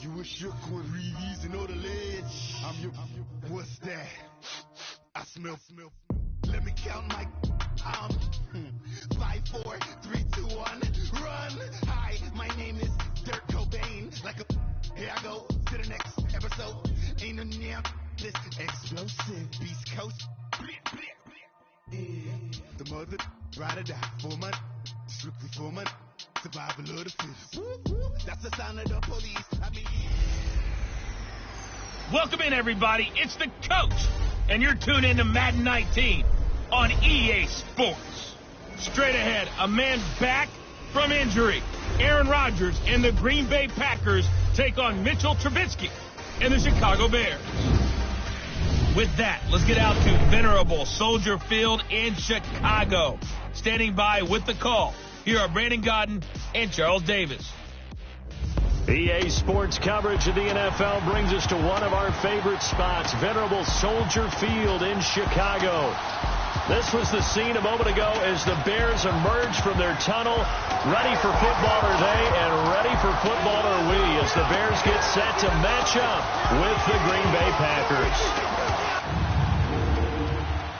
You were shook when reason or the ledge. I'm your, what's that? I smell. Let me count my, 5, 4, 3, 2, 1, run. Hi, my name is Dirk Cobain. Like a, here I go to the next episode. Ain't no damn this explosive Beast Coast. The mother, ride or die, 4 months, strictly 4 months. Survival of the fittest. That's the sound of the police. Welcome in, everybody. It's the coach, and you're tuned in to Madden 19 on EA Sports. Straight ahead, a man back from injury. Aaron Rodgers and the Green Bay Packers take on Mitchell Trubisky and the Chicago Bears. With that, let's get out to venerable Soldier Field in Chicago. Standing by with the call, here are Brandon Godden and Charles Davis. EA Sports coverage of the NFL brings us to one of our favorite spots, venerable Soldier Field in Chicago. This was the scene a moment ago as the Bears emerged from their tunnel. Ready for football are they, and ready for football are we, as the Bears get set to match up with the Green Bay Packers.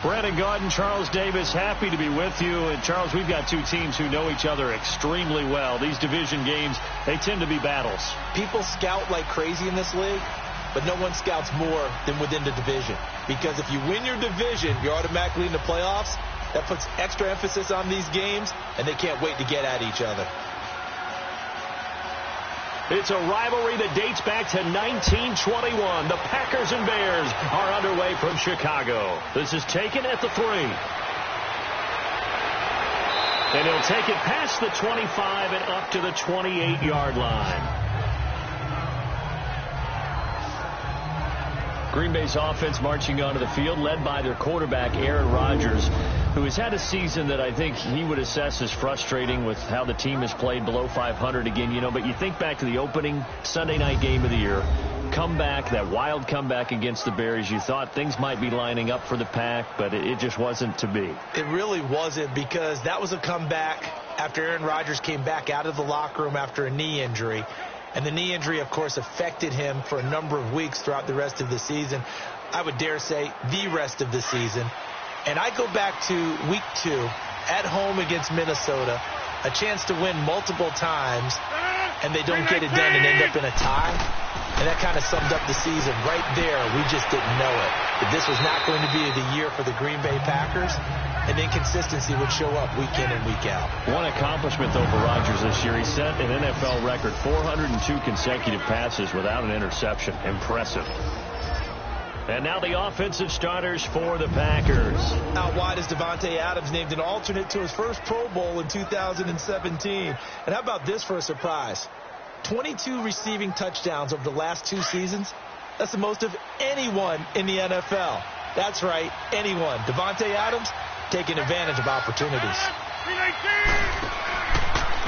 Brandon Gaudin, Charles Davis, happy to be with you. And Charles, we've got two teams who know each other extremely well. These division games, they tend to be battles. People scout like crazy in this league, but no one scouts more than within the division. Because if you win your division, you're automatically in the playoffs. That puts extra emphasis on these games, and they can't wait to get at each other. It's a rivalry that dates back to 1921. The Packers and Bears are underway from Chicago. This is taken at the 3. And he'll take it past the 25 and up to the 28-yard line. Green Bay's offense marching onto the field, led by their quarterback, Aaron Rodgers, who has had a season that I think he would assess as frustrating with how the team has played below 500 again. You know, but you think back to the opening Sunday night game of the year, comeback, that wild comeback against the Bears. You thought things might be lining up for the Pack, but it just wasn't to be. It really wasn't, because that was a comeback after Aaron Rodgers came back out of the locker room after a knee injury. And the knee injury, of course, affected him for a number of weeks throughout the rest of the season. I would dare say the rest of the season. And I go back to week 2 at home against Minnesota, a chance to win multiple times, and they don't get it done and end up in a tie. And that kind of summed up the season right there. We just didn't know it. That this was not going to be the year for the Green Bay Packers, and inconsistency would show up week in and week out. One accomplishment, though, for Rodgers this year. He set an NFL record, 402 consecutive passes without an interception. Impressive. And now the offensive starters for the Packers. Out wide is Davante Adams, named an alternate to his first Pro Bowl in 2017. And how about this for a surprise? 22 receiving touchdowns over the last 2 seasons. That's the most of anyone in the NFL. That's right, anyone. Davante Adams taking advantage of opportunities.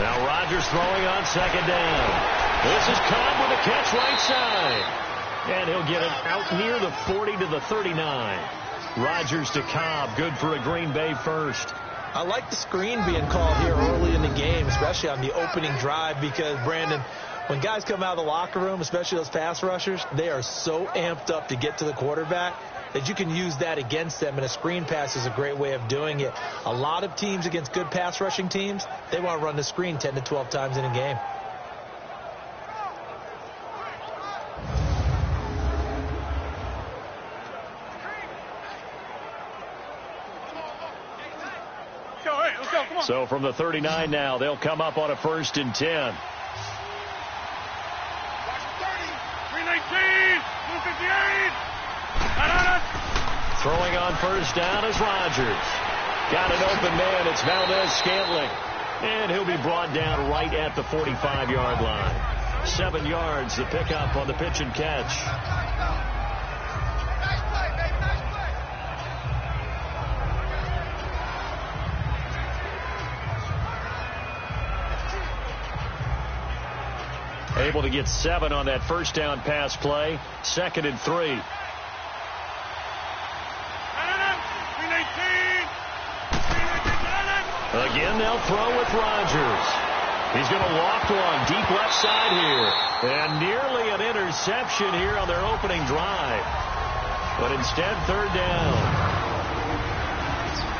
Now Rodgers throwing on second down. This is Cobb with a catch right side. And he'll get it out near the 40 to the 39. Rodgers to Cobb, good for a Green Bay first. I like the screen being called here early in the game, especially on the opening drive, because, Brandon, when guys come out of the locker room, especially those pass rushers, they are so amped up to get to the quarterback that you can use that against them, and a screen pass is a great way of doing it. A lot of teams against good pass rushing teams, they want to run the screen 10 to 12 times in a game. So from the 39 now, they'll come up on a 1st and 10. Throwing on first down is Rodgers. Got an open man. It's Valdez-Scantling. And he'll be brought down right at the 45-yard line. 7 yards, the pickup on the pitch and catch. Able to get 7 on that first down pass play. 2nd and 3. Again, they'll throw with Rodgers. He's going to walk one deep left side here. And nearly an interception here on their opening drive. But instead, third down.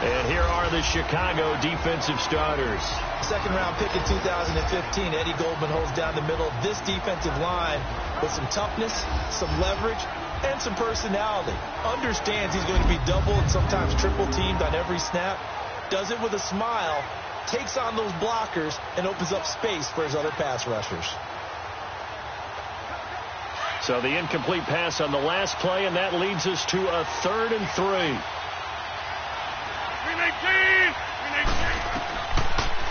And here are the Chicago defensive starters. Second-round pick in 2015, Eddie Goldman holds down the middle of this defensive line with some toughness, some leverage, and some personality. Understands he's going to be double and sometimes triple teamed on every snap. Does it with a smile, takes on those blockers, and opens up space for his other pass rushers. So the incomplete pass on the last play, and that leads us to a 3rd and 3.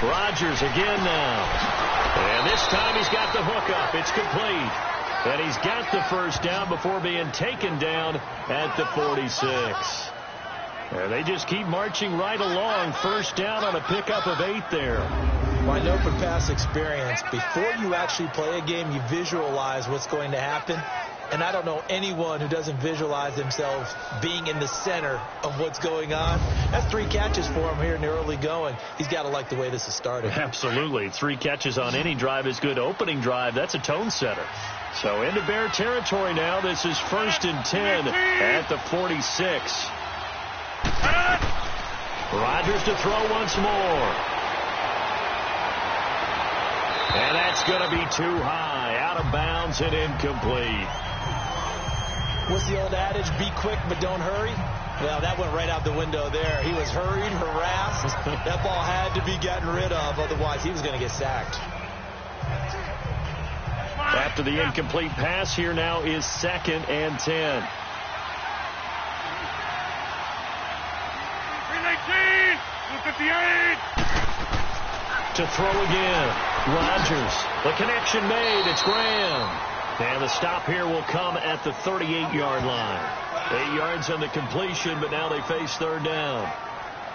Rodgers again now. And this time he's got the hook up. It's complete. And he's got the first down before being taken down at the 46. And they just keep marching right along. First down on a pickup of 8 there. Well, I know from past experience, before you actually play a game, you visualize what's going to happen. And I don't know anyone who doesn't visualize themselves being in the center of what's going on. That's 3 catches for him here in the early going. He's got to like the way this is started. Absolutely. 3 catches on any drive is good. Opening drive, that's a tone setter. So into Bear territory now. This is 1st and 10 at the 46. Rodgers to throw once more. And that's going to be too high. Out of bounds and incomplete. What's the old adage? Be quick, but don't hurry. Well, that went right out the window there. He was hurried, harassed. That ball had to be gotten rid of. Otherwise, he was going to get sacked. After the incomplete pass, here now is 2nd and 10. To throw again. Rodgers. The connection made. It's Graham. And the stop here will come at the 38-yard line. 8 yards on the completion, but now they face 3rd down.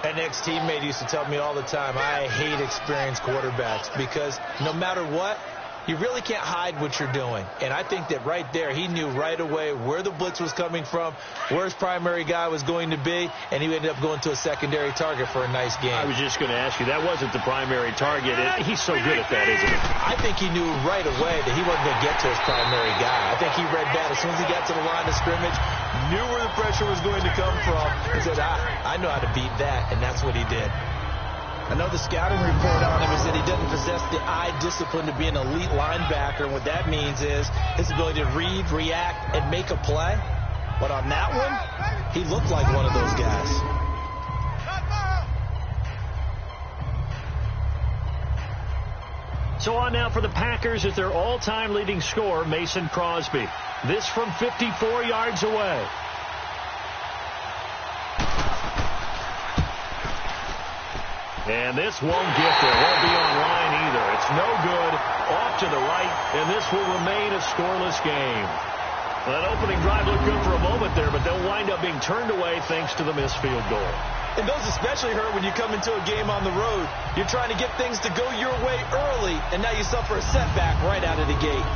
An ex-teammate used to tell me all the time, I hate experienced quarterbacks because no matter what, you really can't hide what you're doing. And I think that right there, he knew right away where the blitz was coming from, where his primary guy was going to be, and he ended up going to a secondary target for a nice game. I was just going to ask you, that wasn't the primary target. He's so good at that, isn't he? I think he knew right away that he wasn't going to get to his primary guy. I think he read that as soon as he got to the line of scrimmage, knew where the pressure was going to come from, and said, I know how to beat that, and that's what he did. I know the scouting report on him is that he doesn't possess the eye discipline to be an elite linebacker. And what that means is his ability to read, react, and make a play. But on that one, he looked like one of those guys. So on now for the Packers is their all-time leading scorer, Mason Crosby. This from 54 yards away. And this won't get there. Won't be online either. It's no good. Off to the right, and this will remain a scoreless game. Well, that opening drive looked good for a moment there, but they'll wind up being turned away thanks to the missed field goal. And those especially hurt when you come into a game on the road. You're trying to get things to go your way early, and now you suffer a setback right out of the gate.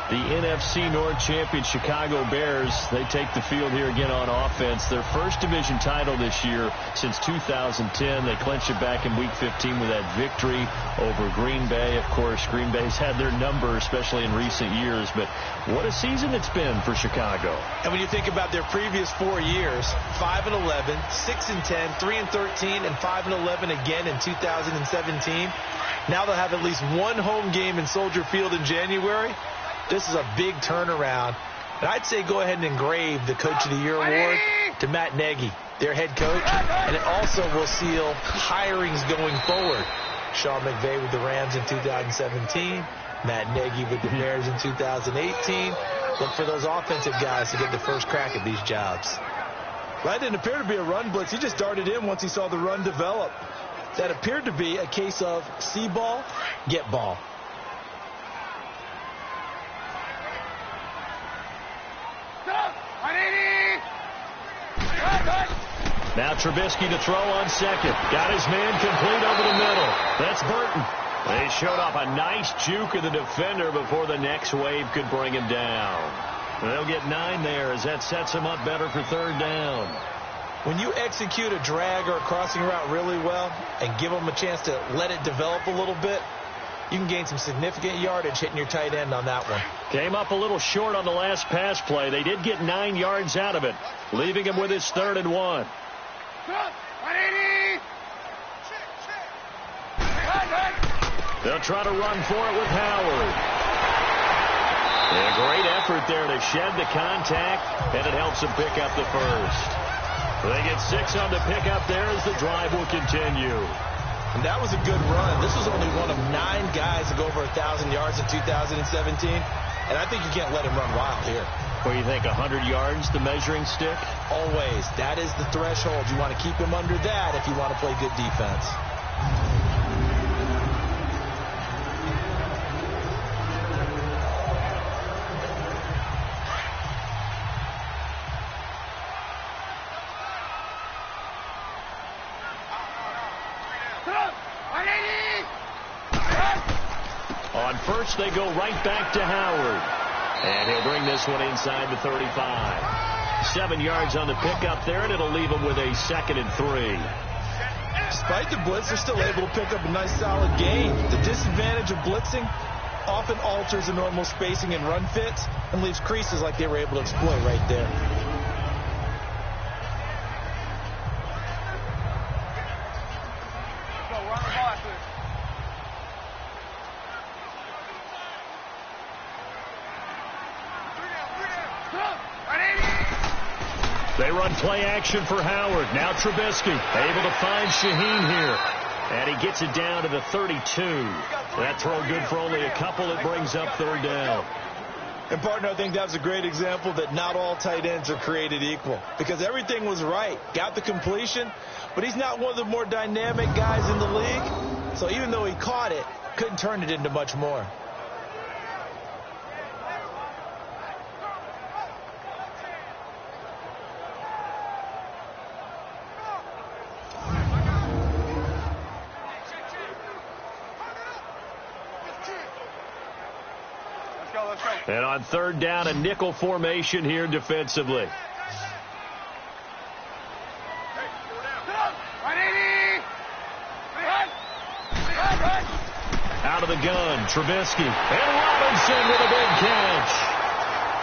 The NFC North champion Chicago Bears, they take the field here again on offense. Their first division title this year since 2010. They clinched it back in Week 15 with that victory over Green Bay. Of course, Green Bay's had their number, especially in recent years. But what a season it's been for Chicago. And when you think about their previous 4 years, 5-11, 6-10, 3-13, and 5-11 again in 2017. Now they'll have at least one home game in Soldier Field in January. This is a big turnaround. And I'd say go ahead and engrave the Coach of the Year award to Matt Nagy, their head coach. And it also will seal hirings going forward. Sean McVay with the Rams in 2017. Matt Nagy with the Bears in 2018. Look for those offensive guys to get the first crack at these jobs. That didn't appear to be a run blitz. He just darted in once he saw the run develop. That appeared to be a case of see ball, get ball. Now Trubisky to throw on second. Got his man complete over the middle. That's Burton. They showed off a nice juke of the defender before the next wave could bring him down. They'll get 9 there as that sets him up better for 3rd down. When you execute a drag or a crossing route really well and give them a chance to let it develop a little bit, you can gain some significant yardage hitting your tight end on that one. Came up a little short on the last pass play. They did get 9 yards out of it, leaving him with his 3rd and 1. They'll try to run for it with Howard. A great effort there to shed the contact, and it helps him pick up the first. They get 6 on the pickup there as the drive will continue. And that was a good run. This was only one of 9 guys to go over 1,000 yards in 2017, and I think you can't let him run wild here. What do you think, 100 yards, the measuring stick? Always. That is the threshold. You want to keep him under that if you want to play good defense. On first, they go right back to Howard. And he'll bring this one inside the 35. 7 yards on the pickup there, and it'll leave him with a 2nd and 3. Despite the blitz, they're still able to pick up a nice solid gain. The disadvantage of blitzing often alters the normal spacing and run fits and leaves creases like they were able to exploit right there. They run play action for Howard. Now Trubisky able to find Shaheen here. And he gets it down to the 32. That throw good for only a couple. It brings up 3rd down. And, partner, I think that was a great example that not all tight ends are created equal. Because everything was right. Got the completion, but he's not one of the more dynamic guys in the league. So even though he caught it, couldn't turn it into much more. And on 3rd down, a nickel formation here defensively. Out of the gun, Trubisky. And Robinson with a big catch.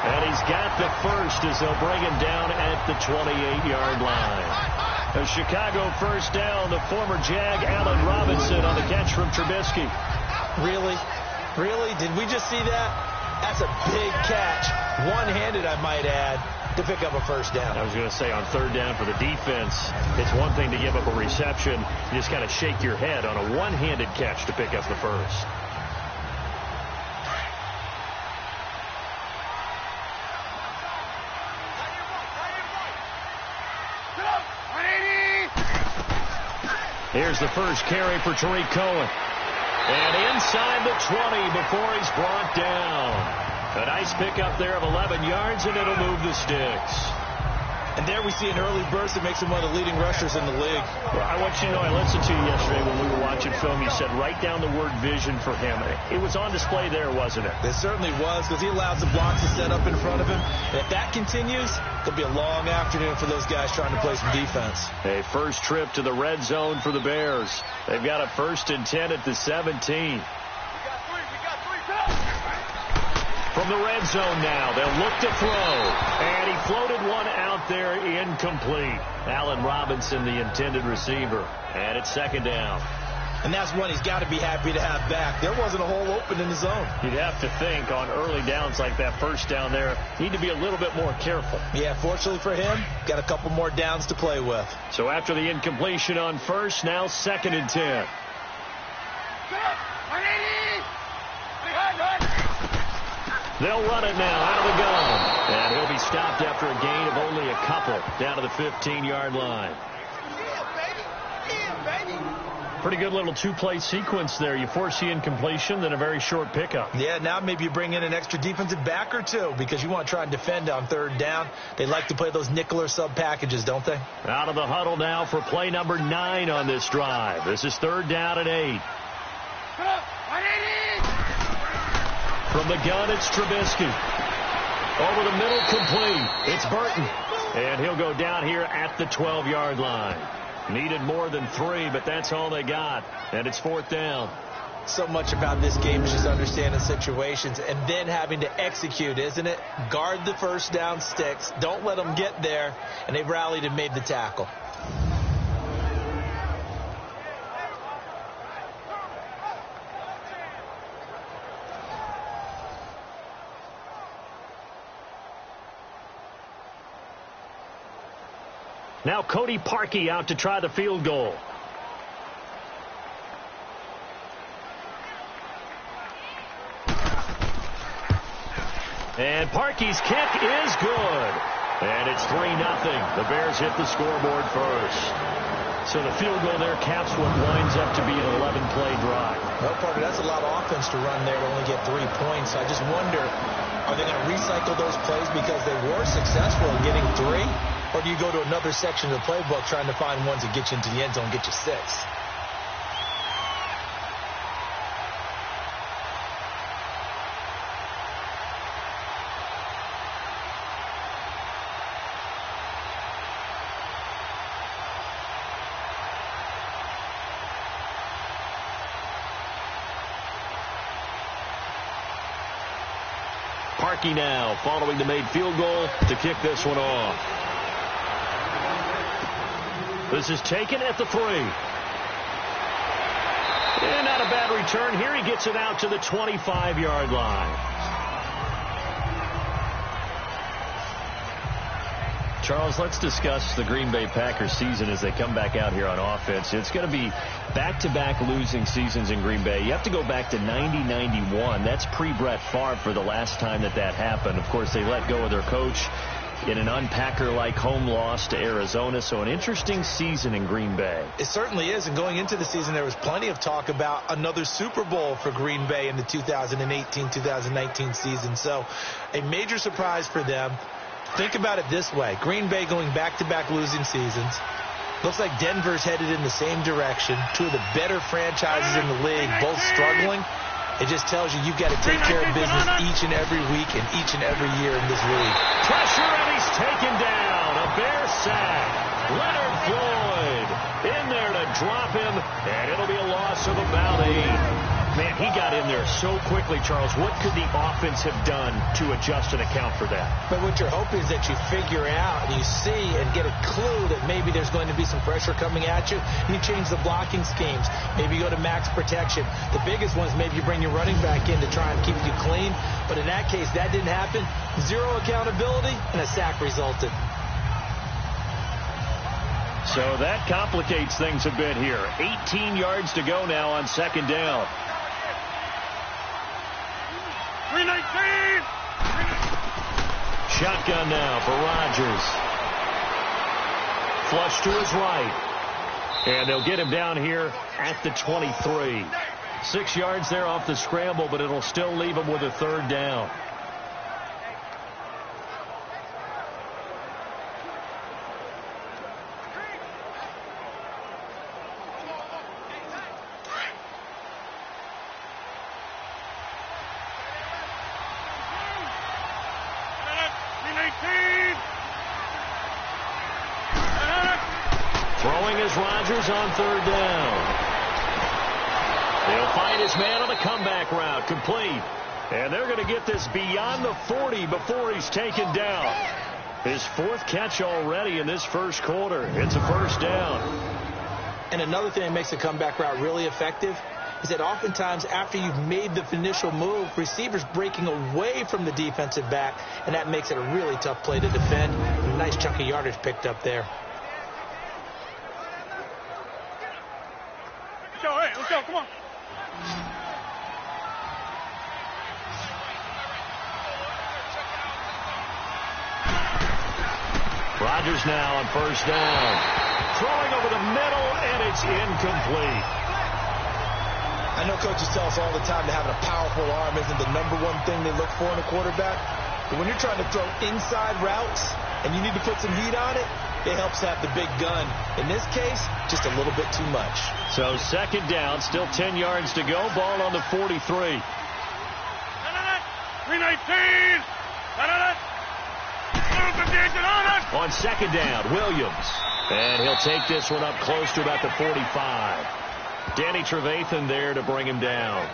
And he's got the first as they'll bring him down at the 28-yard line. A Chicago 1st down, the former Jag, Allen Robinson, on the catch from Trubisky. Really? Really? Did we just see that? That's a big catch. One-handed, I might add, to pick up a 1st down. I was going to say, on 3rd down for the defense, it's one thing to give up a reception. You just kind of shake your head on a one-handed catch to pick up the first. Here's the first carry for Tariq Cohen. And inside the 20 before he's brought down. A nice pickup there of 11 yards, and it'll move the sticks. And there we see an early burst that makes him one of the leading rushers in the league. Well, I want you to know, I listened to you yesterday when we were watching film. You said write down the word vision for him. It was on display there, wasn't it? It certainly was, because he allows the blocks to set up in front of him. And if that continues, it'll be a long afternoon for those guys trying to play some defense. A first trip to the red zone for the Bears. They've got a 1st and 10 at the 17. From the red zone now, they'll look to throw. And he floated one out there, incomplete. Allen Robinson, the intended receiver. And it's 2nd down. And that's one he's got to be happy to have back. There wasn't a hole open in the zone. You'd have to think on early downs like that 1st down there, need to be a little bit more careful. Yeah, fortunately for him, got a couple more downs to play with. So after the incompletion on 1st, now 2nd and 10. They'll run it now out of the gun. And he'll be stopped after a gain of only a couple down to the 15-yard line. Pretty good little 2-play sequence there. You force the incompletion, then a very short pickup. Yeah, now maybe you bring in an extra defensive back or two because you want to try and defend on 3rd down. They like to play those nickel or sub packages, don't they? Out of the huddle now for play number 9 on this drive. This is 3rd down and 8. From the gun, it's Trubisky. Over the middle, complete. It's Burton. And he'll go down here at the 12-yard line. Needed more than 3, but that's all they got. And it's 4th down. So much about this game is just understanding situations and then having to execute, isn't it? Guard the first down sticks. Don't let them get there. And they rallied and made the tackle. Now Cody Parkey out to try the field goal. And Parkey's kick is good. And it's 3-0. The Bears hit the scoreboard first. So the field goal there caps what winds up to be an 11-play drive. Well, Parker, that's a lot of offense to run there to only get 3 points. I just wonder, are they going to recycle those plays because they were successful in getting 3? Or do you go to another section of the playbook trying to find ones that get you into the end zone and get you 6? Parkey now following the made field goal to kick this one off. This is taken at the 3. And not a bad return here. He gets it out to the 25-yard line. Charles, let's discuss the Green Bay Packers season as they come back out here on offense. It's going to be back-to-back losing seasons in Green Bay. You have to go back to 90-91. That's pre-Brett Favre for the last time that happened. Of course, they let go of their coach in an unpacker-like home loss to Arizona. So an interesting season in Green Bay. It certainly is. And going into the season, there was plenty of talk about another Super Bowl for Green Bay in the 2018-2019 season. So a major surprise for them. Think about it this way. Green Bay going back-to-back losing seasons. Looks like Denver's headed in the same direction. Two of the better franchises in the league, both struggling. It just tells you you've got to take care of business each and every week and each and every year in this league. Pressure, and he's taken down. A Bear sack. Leonard Floyd in there to drop him, and it'll be a loss of about 8. Man, he got in there so quickly, Charles. What could the offense have done to adjust and account for that? But what you're hoping is that you figure out and you see and get a clue that maybe there's going to be some pressure coming at you. And you change the blocking schemes. Maybe you go to max protection. The biggest one is maybe you bring your running back in to try and keep you clean. But in that case, that didn't happen. 0 accountability, and a sack resulted. So that complicates things a bit here. 18 yards to go now on second down. 319! Shotgun now for Rodgers. Flush to his right. And they'll get him down here at the 23. 6 yards there off the scramble, but it'll still leave him with a third down. Throwing is Rodgers on third down. They'll find his man on the comeback route, complete. And they're going to get this beyond the 40 before he's taken down. His 4th catch already in this first quarter. It's a first down. And another thing that makes the comeback route really effective is that oftentimes after you've made the initial move, receivers breaking away from the defensive back, and that makes it a really tough play to defend. A nice chunk of yardage picked up there. Let's go, come on. Rodgers now on first down. Throwing over the middle, and it's incomplete. I know coaches tell us all the time that having a powerful arm isn't the #1 thing they look for in a quarterback. But when you're trying to throw inside routes and you need to put some heat on it, it helps to have the big gun. In this case, just a little bit too much. So second down, still 10 yards to go. Ball on the 43. 319! On second down, Williams. And he'll take this one up close to about the 45. Danny Trevathan there to bring him down.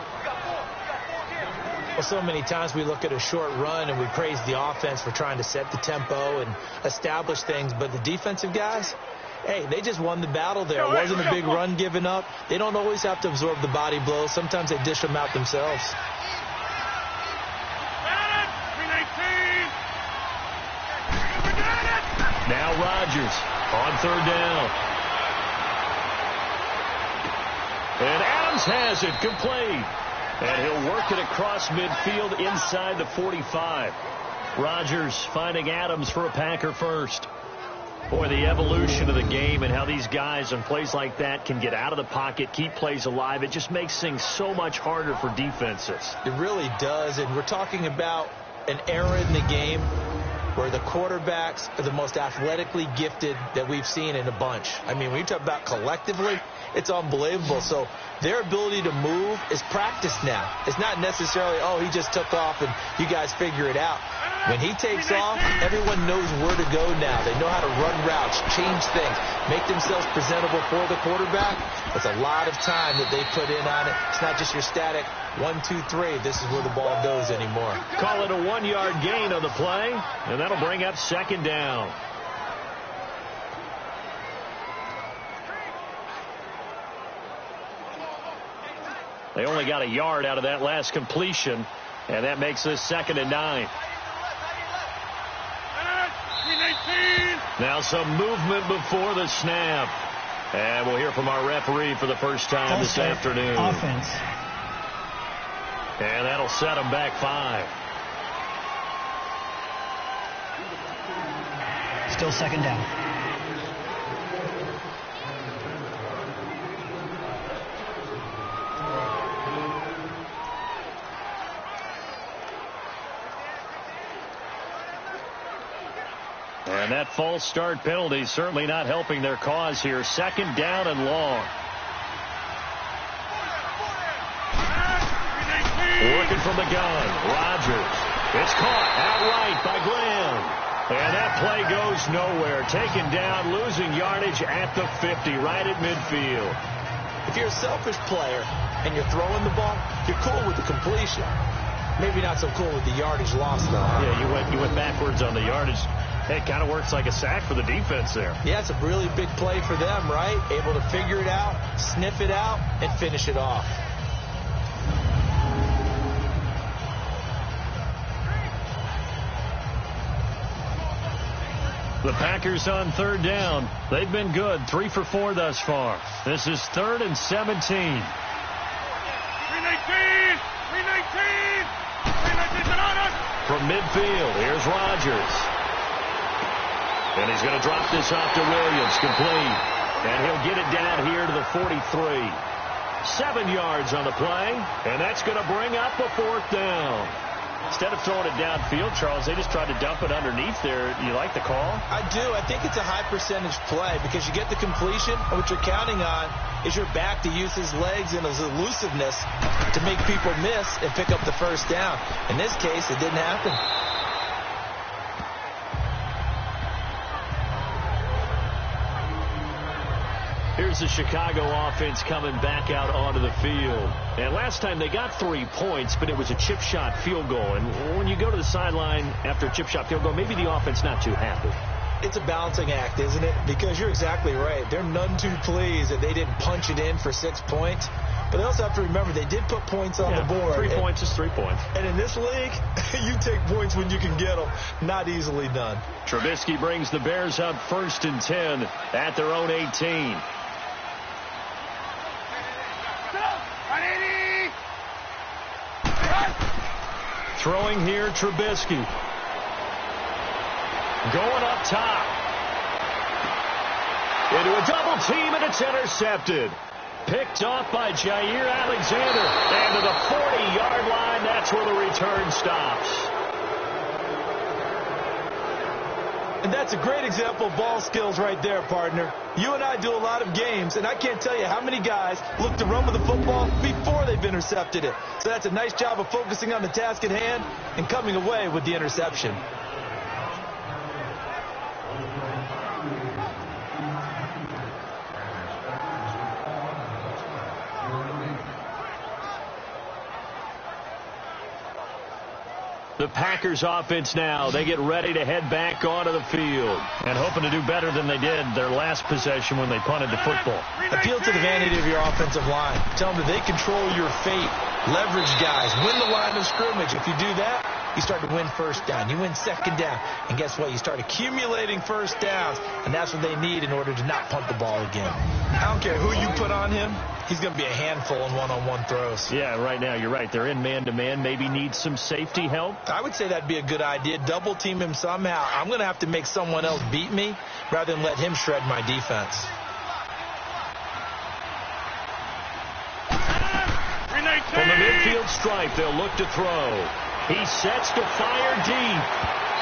Well, so many times we look at a short run and we praise the offense for trying to set the tempo and establish things, but the defensive guys, hey, they just won the battle there. It wasn't a big run given up. They don't always have to absorb the body blows. Sometimes they dish them out themselves. Now Rodgers on third down. And Adams has it complete. And he'll work it across midfield inside the 45. Rodgers finding Adams for a Packer first. Boy, the evolution of the game and how these guys on plays like that can get out of the pocket, keep plays alive, it just makes things so much harder for defenses. It really does, and we're talking about an era in the game where the quarterbacks are the most athletically gifted that we've seen in a bunch. I mean, when you talk about collectively, it's unbelievable. So their ability to move is practiced now. It's not necessarily, oh, he just took off and you guys figure it out. When he takes off, everyone knows where to go now. They know how to run routes, change things, make themselves presentable for the quarterback. It's a lot of time that they put in on it. It's not just your static 1, 2, 3. This is where the ball goes anymore. Call it a 1-yard gain on the play, and that'll bring up second down. They only got a yard out of that last completion, and that makes this 2nd and 9. Now some movement before the snap. And we'll hear from our referee for the first time this afternoon. Offense. And that'll set them back 5. Still second down. And that false start penalty certainly not helping their cause here. 2nd down and long. Working from the gun. Rodgers. It's caught outright by Graham. And that play goes nowhere. Taken down, losing yardage at the 50, right at midfield. If you're a selfish player and you're throwing the ball, you're cool with the completion. Maybe not so cool with the yardage loss, though. Yeah, you went backwards on the yardage. It kind of works like a sack for the defense there. Yeah, it's a really big play for them, right? Able to figure it out, sniff it out, and finish it off. The Packers on third down. They've been good. 3 for 4 thus far. This is 3rd and 17. 319! From midfield, here's Rodgers. And he's going to drop this off to Williams, complete. And he'll get it down here to the 43. 7 yards on the play, and that's going to bring up a 4th down. Instead of throwing it downfield, Charles, they just tried to dump it underneath there. You like the call? I do. I think it's a high percentage play because you get the completion, and what you're counting on is your back to use his legs and his elusiveness to make people miss and pick up the first down. In this case, it didn't happen. Here's the Chicago offense coming back out onto the field. And last time they got 3 points, but it was a chip shot field goal. And when you go to the sideline after a chip shot field goal, maybe the offense not too happy. It's a balancing act, isn't it? Because you're exactly right. They're none too pleased that they didn't punch it in for 6 points. But they also have to remember they did put points on the board. 3 points is 3 points. And in this league, you take points when you can get them. Not easily done. Trubisky brings the Bears up 1st and 10 at their own 18. Throwing here, Trubisky. Going up top. Into a double team, and it's intercepted. Picked off by Jair Alexander. And to the 40-yard line, that's where the return stops. And that's a great example of ball skills right there, partner. You and I do a lot of games, and I can't tell you how many guys look to run with the football before they've intercepted it. So that's a nice job of focusing on the task at hand and coming away with the interception. the Packers offense now. They get ready to head back onto the field. And hoping to do better than they did their last possession when they punted the football. Appeal to the vanity of your offensive line. Tell them that they control your fate. Leverage guys. Win the line of scrimmage. If you do that, you start to win first down. You win second down. And guess what? You start accumulating first downs. And that's what they need in order to not punt the ball again. I don't care who you put on him. He's going to be a handful in one-on-one throws. Yeah, right now you're right. They're in man-to-man. Maybe need some safety help. I would say that'd be a good idea. Double team him somehow. I'm going to have to make someone else beat me rather than let him shred my defense. From the midfield stripe, they'll look to throw. He sets to fire deep.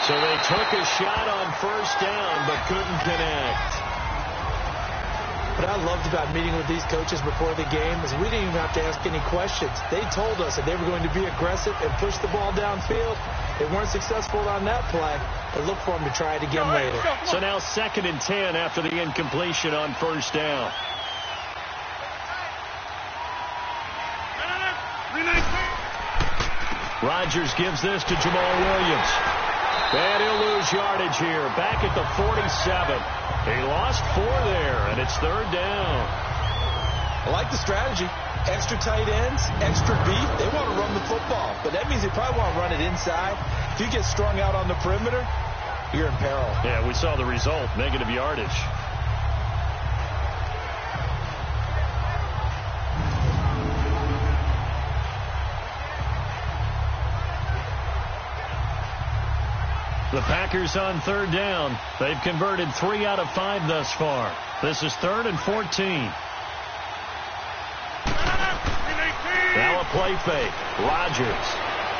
So they took a shot on first down, but couldn't connect. What I loved about meeting with these coaches before the game is we didn't even have to ask any questions. They told us that they were going to be aggressive and push the ball downfield. They weren't successful on that play, but look for them to try it again later. So now 2nd and 10 after the incompletion on first down. Rodgers gives this to Jamal Williams. And he'll lose yardage here. Back at the 47. He lost 4 there, and it's 3rd down. I like the strategy. Extra tight ends, extra beef. They want to run the football, but that means they probably want to run it inside. If you get strung out on the perimeter, you're in peril. Yeah, we saw the result, negative yardage. The Packers on 3rd down. They've converted 3 out of 5 thus far. This is 3rd and 14. Now a play fake. Rodgers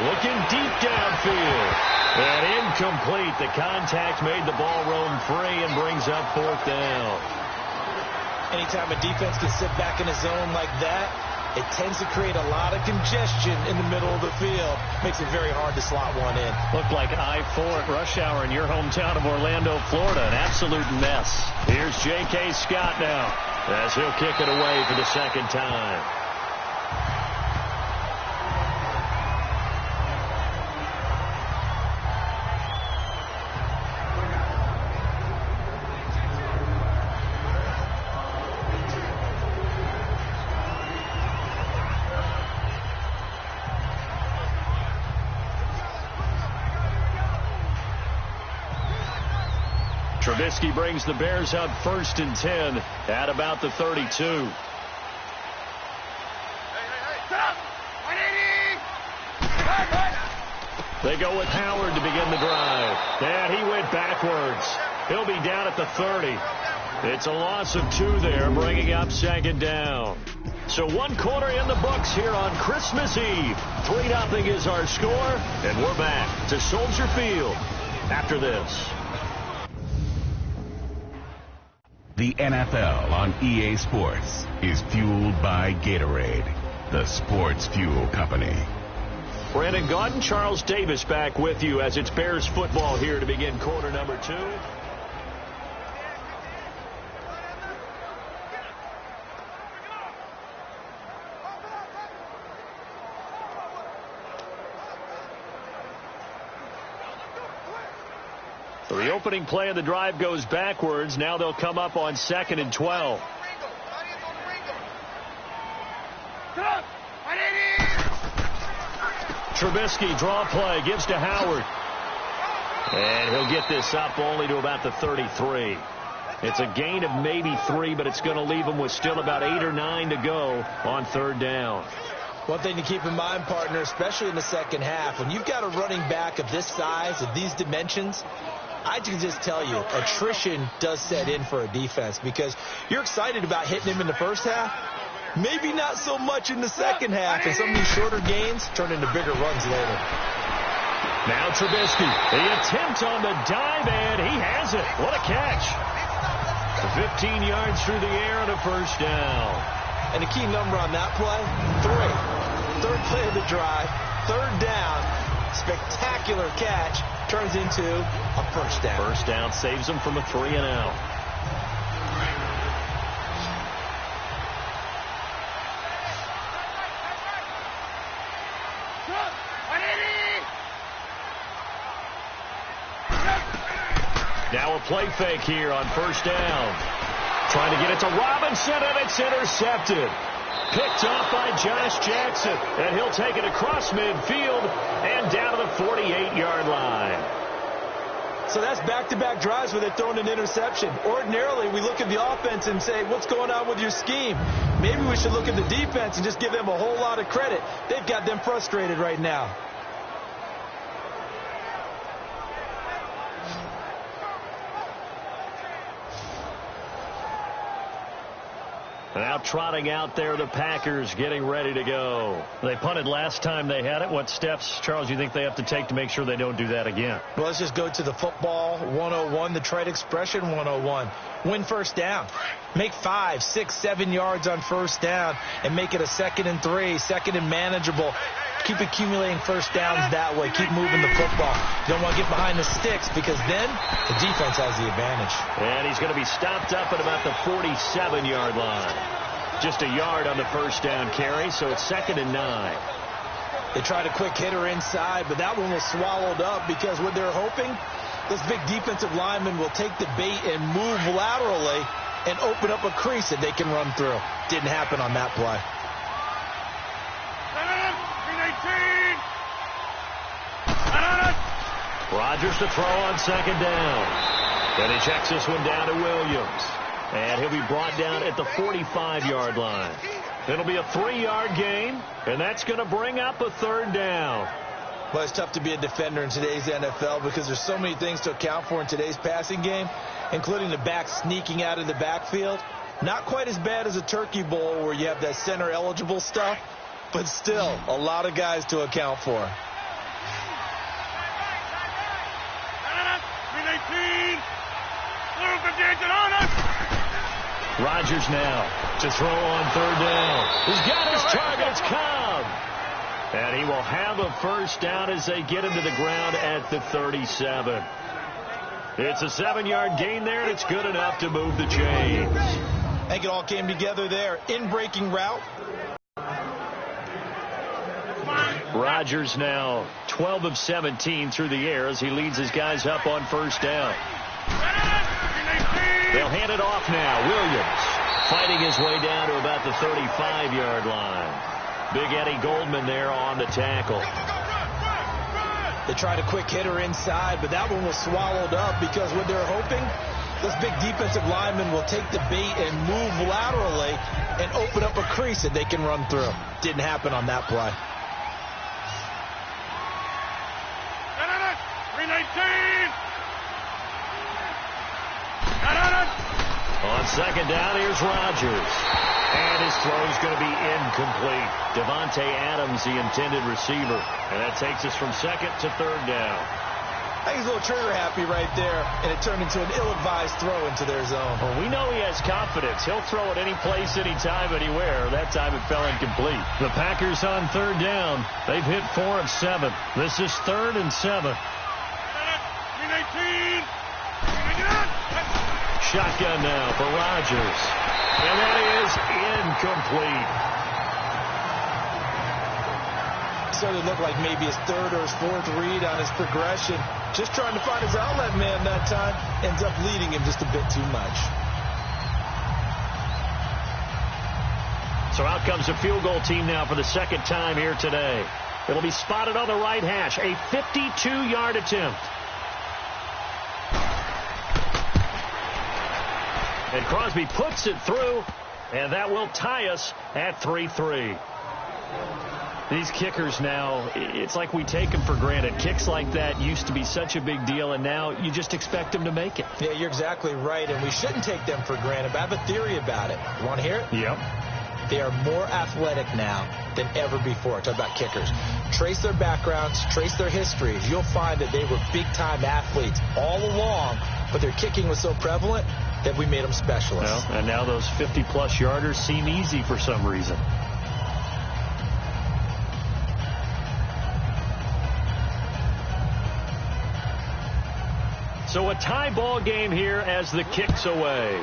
looking deep downfield. And incomplete. The contact made the ball roam free and brings up 4th down. Anytime a defense can sit back in a zone like that, it tends to create a lot of congestion in the middle of the field. Makes it very hard to slot one in. Looked like I-4 at rush hour in your hometown of Orlando, Florida. An absolute mess. Here's J.K. Scott now as he'll kick it away for the 2nd time. Trubisky brings the Bears up 1st and 10 at about the 32. They go with Howard to begin the drive. And he went backwards. He'll be down at the 30. It's a loss of 2 there, bringing up 2nd down. So 1 quarter in the books here on Christmas Eve. 3-0 is our score, and we're back to Soldier Field after this. The NFL on EA Sports is fueled by Gatorade, the sports fuel company. Brandon Gaudin, Charles Davis back with you as it's Bears football here to begin quarter number 2. So the opening play of the drive goes backwards. Now they'll come up on 2nd and 12. Trubisky, draw play, gives to Howard. And he'll get this up only to about the 33. It's a gain of maybe 3, but it's going to leave him with still about 8 or 9 to go on 3rd down. One thing to keep in mind, partner, especially in the second half, when you've got a running back of this size, of these dimensions, I can just tell you, attrition does set in for a defense because you're excited about hitting him in the first half. Maybe not so much in the second half, and some of these shorter gains turn into bigger runs later. Now Trubisky, the attempt on the dive, and he has it. What a catch. 15 yards through the air and a first down. And the key number on that play, 3. 3rd play of the drive, 3rd down, spectacular catch, turns into a first down. First down saves him from a 3-and-out. Now a play fake here on first down. Trying to get it to Robinson, and it's intercepted. Picked off by Josh Jackson, and he'll take it across midfield and down to the 48-yard line. So that's back-to-back drives where they're throwing an interception. Ordinarily, we look at the offense and say, what's going on with your scheme? Maybe we should look at the defense and just give them a whole lot of credit. They've got them frustrated right now. Now trotting out there, the Packers getting ready to go. They punted last time they had it. What steps, Charles, you think they have to take to make sure they don't do that again? Well, let's just go to the football 101, the trite expression 101. Win first down. Make 5, 6, 7 yards on first down and make it a 2nd and 3, 2nd and manageable. Keep accumulating first downs that way. Keep moving the football. You don't want to get behind the sticks because then the defense has the advantage. And he's going to be stopped up at about the 47-yard line. Just a yard on the first down carry, so it's 2nd and 9. They tried a quick hitter inside, but that one was swallowed up because what they're hoping, this big defensive lineman will take the bait and move laterally and open up a crease that they can run through. Didn't happen on that play. Rodgers to throw on 2nd down. Then he checks this one down to Williams. And he'll be brought down at the 45-yard line. It'll be a 3-yard gain, and that's going to bring up a 3rd down. Well, it's tough to be a defender in today's NFL because there's so many things to account for in today's passing game, including the back sneaking out of the backfield. Not quite as bad as a Turkey Bowl where you have that center-eligible stuff, but still a lot of guys to account for. Rodgers now to throw on 3rd down. He's got his targets come. And he will have a first down as they get him to the ground at the 37. It's a 7-yard gain there, and it's good enough to move the chains. I think it all came together there. In-breaking route. Rodgers now 12 of 17 through the air as he leads his guys up on first down. They'll hand it off now. Williams fighting his way down to about the 35-yard line. Big Eddie Goldman there on the tackle. They tried a quick hitter inside, but that one was swallowed up because what they're hoping, this big defensive lineman will take the bait and move laterally and open up a crease that they can run through. Didn't happen on that play. 319. On 2nd down, here's Rodgers. And his throw is going to be incomplete. Devontae Adams, the intended receiver. And that takes us from 2nd to 3rd down. I think he's a little trigger happy right there, and it turned into an ill-advised throw into their zone. Well, we know he has confidence. He'll throw it any place, anytime, anywhere. That time it fell incomplete. The Packers on 3rd down. They've hit 4 of 7. This is 3rd and 7. 319. Shotgun now for Rodgers. And that is incomplete. So it looked like maybe his 3rd or his 4th read on his progression. Just trying to find his outlet man that time. Ends up leading him just a bit too much. So out comes a field goal team now for the 2nd time here today. It'll be spotted on the right hash. A 52-yard attempt. And Crosby puts it through, and that will tie us at 3-3. These kickers now, it's like we take them for granted. Kicks like that used to be such a big deal, and now you just expect them to make it. Yeah, you're exactly right, and we shouldn't take them for granted. But I have a theory about it. You want to hear it? Yep. They are more athletic now than ever before. Talk about kickers. Trace their backgrounds, trace their histories. You'll find that they were big-time athletes all along, but their kicking was so prevalent that we made them specialists. Well, and now those 50-plus yarders seem easy for some reason. So a tie ball game here as the kick's away.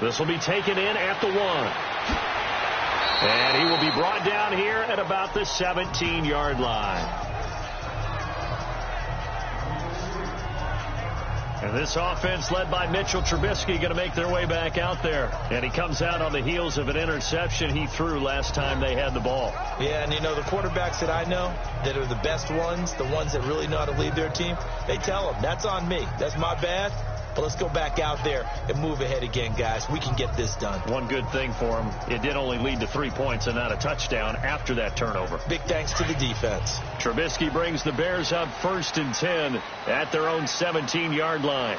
This will be taken in at the 1. And he will be brought down here at about the 17-yard line. And this offense led by Mitchell Trubisky going to make their way back out there. And he comes out on the heels of an interception he threw last time they had the ball. Yeah, and you know, the quarterbacks that I know that are the best ones, the ones that really know how to lead their team, they tell them, that's on me. That's my bad. But let's go back out there and move ahead again, guys. We can get this done. One good thing for him, it did only lead to 3 points and not a touchdown after that turnover. Big thanks to the defense. Trubisky brings the Bears up 1st and 10 at their own 17-yard line.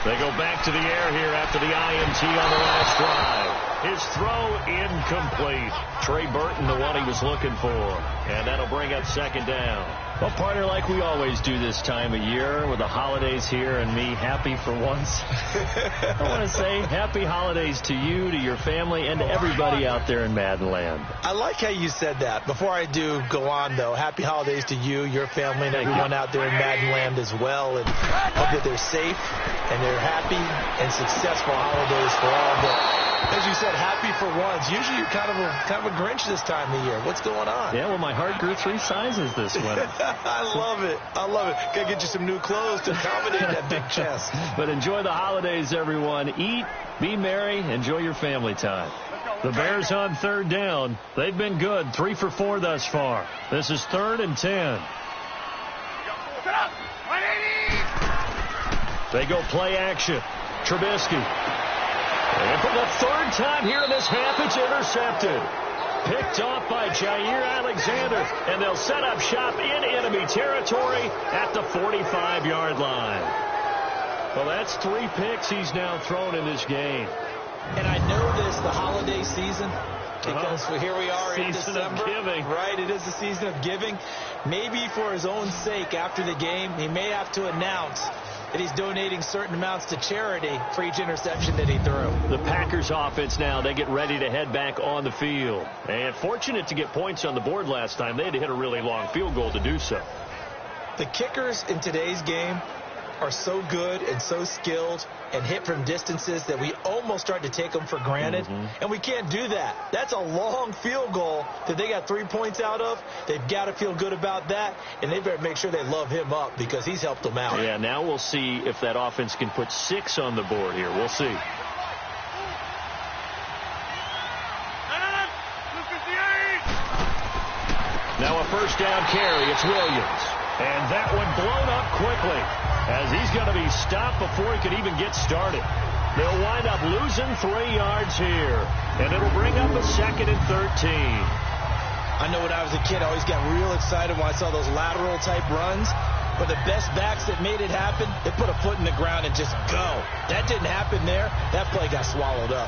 They go back to the air here after the INT on the last drive. His throw incomplete. Trey Burton, the one he was looking for. And that'll bring up 2nd down. Well, partner, like we always do this time of year with the holidays here and me happy for once. I want to say happy holidays to you, to your family, and to everybody out there in Madden land. I like how you said that. Before I do go on, though, happy holidays to you, your family, and everyone out there in Madden land as well. And hope that they're safe and they're happy and successful holidays for all. But as you said, happy for once. Usually you're kind of a Grinch this time of year. What's going on? Yeah, well, my heart grew 3 sizes this winter. I love it. I love it. Got to get you some new clothes to accommodate that big chest. But enjoy the holidays, everyone. Eat, be merry, enjoy your family time. The Bears on 3rd down. They've been good. 3 for 4 thus far. This is 3rd and 10. They go play action. Trubisky. And for the 3rd time here in this half, it's intercepted. Picked off by Jair Alexander, and they'll set up shop in enemy territory at the 45-yard line. Well, that's 3 picks he's now thrown in this game. And I know this, the holiday season, because here we are in December. Season of giving. Right, it is the season of giving. Maybe for his own sake after the game, he may have to announce that he's donating certain amounts to charity for each interception that he threw. The Packers offense now, they get ready to head back on the field. And fortunate to get points on the board last time. They had to hit a really long field goal to do so. The kickers in today's game are so good and so skilled and hit from distances that we almost start to take them for granted. And we can't do that. That's a long field goal that they got 3 points out of. They've got to feel good about that, and they better make sure they love him up because he's helped them out. Yeah, now we'll see if that offense can put 6 on the board here. We'll see. Now a 1st down carry. It's Williams. And that one blown up quickly as he's going to be stopped before he could even get started. They'll wind up losing 3 yards here, and it'll bring up a 2nd and 13. I know when I was a kid, I always got real excited when I saw those lateral-type runs. But the best backs that made it happen, they put a foot in the ground and just go. That didn't happen there. That play got swallowed up.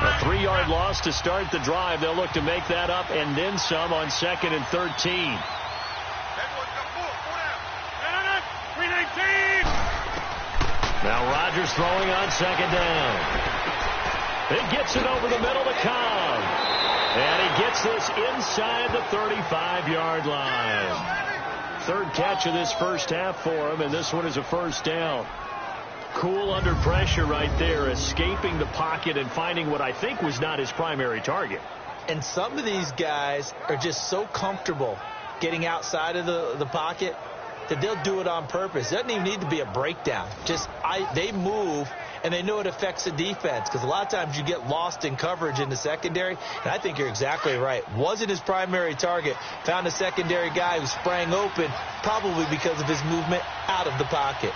A 3-yard loss to start the drive. They'll look to make that up and then some on 2nd and 13. Now Rodgers throwing on 2nd down. He gets it over the middle to Cobb. And he gets this inside the 35-yard line. 3rd catch of this first half for him, and this one is a 1st down. Cool under pressure right there, escaping the pocket and finding what I think was not his primary target. And some of these guys are just so comfortable getting outside of the pocket that they'll do it on purpose. It doesn't even need to be a breakdown. They move, and they know it affects the defense because a lot of times you get lost in coverage in the secondary, and I think you're exactly right. Wasn't his primary target. Found a secondary guy who sprang open, probably because of his movement out of the pocket.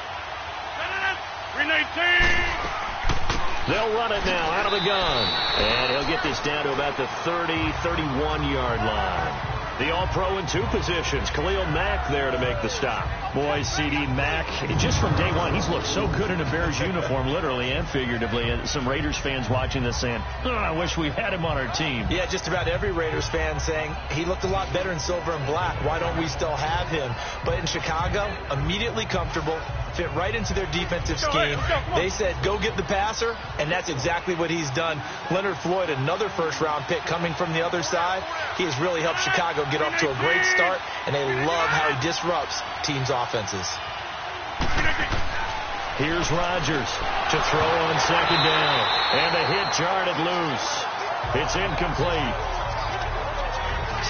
They'll run it now out of the gun, and he'll get this down to about the 30, 31-yard line. The All-Pro in 2 positions. Khalil Mack there to make the stop. Boy, C.D. Mack, just from day one, he's looked so good in a Bears uniform, literally and figuratively. And some Raiders fans watching this saying, I wish we had him on our team. Yeah, just about every Raiders fan saying he looked a lot better in silver and black. Why don't we still have him? But in Chicago, immediately comfortable, fit right into their defensive scheme. They said, go get the passer, and that's exactly what he's done. Leonard Floyd, another first-round pick coming from the other side. He has really helped Chicago get off to a great start, and they love how he disrupts teams' offenses. Here's Rodgers to throw on 2nd down, and the hit jarred it loose. It's incomplete.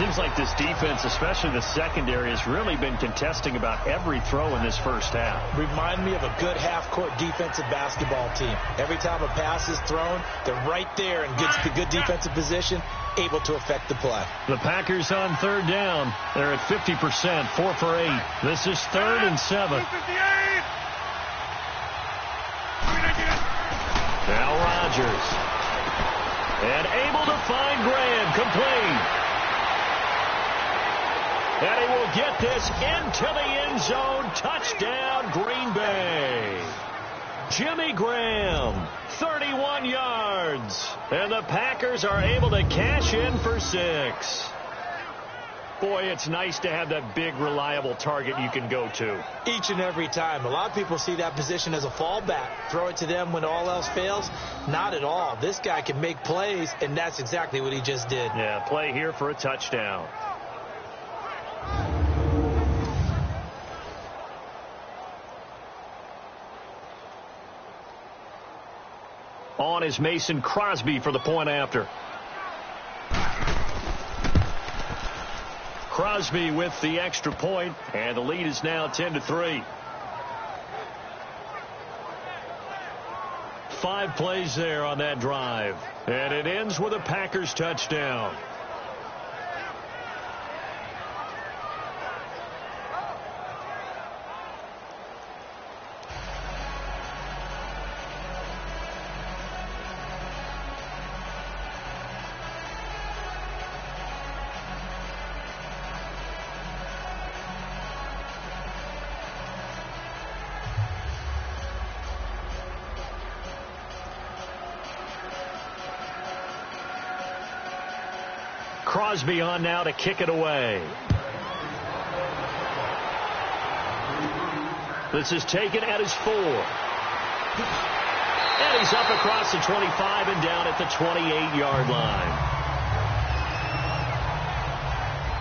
Seems like this defense, especially the secondary, has really been contesting about every throw in this first half. Remind me of a good half-court defensive basketball team. Every time a pass is thrown, they're right there in good defensive position, able to affect the play. The Packers on third down. They're at 50%, 4 for 8. This is 3rd and 7. Now Rodgers. And able to find Graham, complete. And he will get this into the end zone. Touchdown, Green Bay. Jimmy Graham, 31 yards. And the Packers are able to cash in for 6. Boy, it's nice to have that big, reliable target you can go to. Each and every time. A lot of people see that position as a fallback. Throw it to them when all else fails. Not at all. This guy can make plays, and that's exactly what he just did. Yeah, play here for a touchdown. On is Mason Crosby for the point after. Crosby with the extra point, and the lead is now 10-3. 5 plays there on that drive, and it ends with a Packers touchdown. Crosby on now to kick it away. This is taken at his 4. And he's up across the 25 and down at the 28-yard line.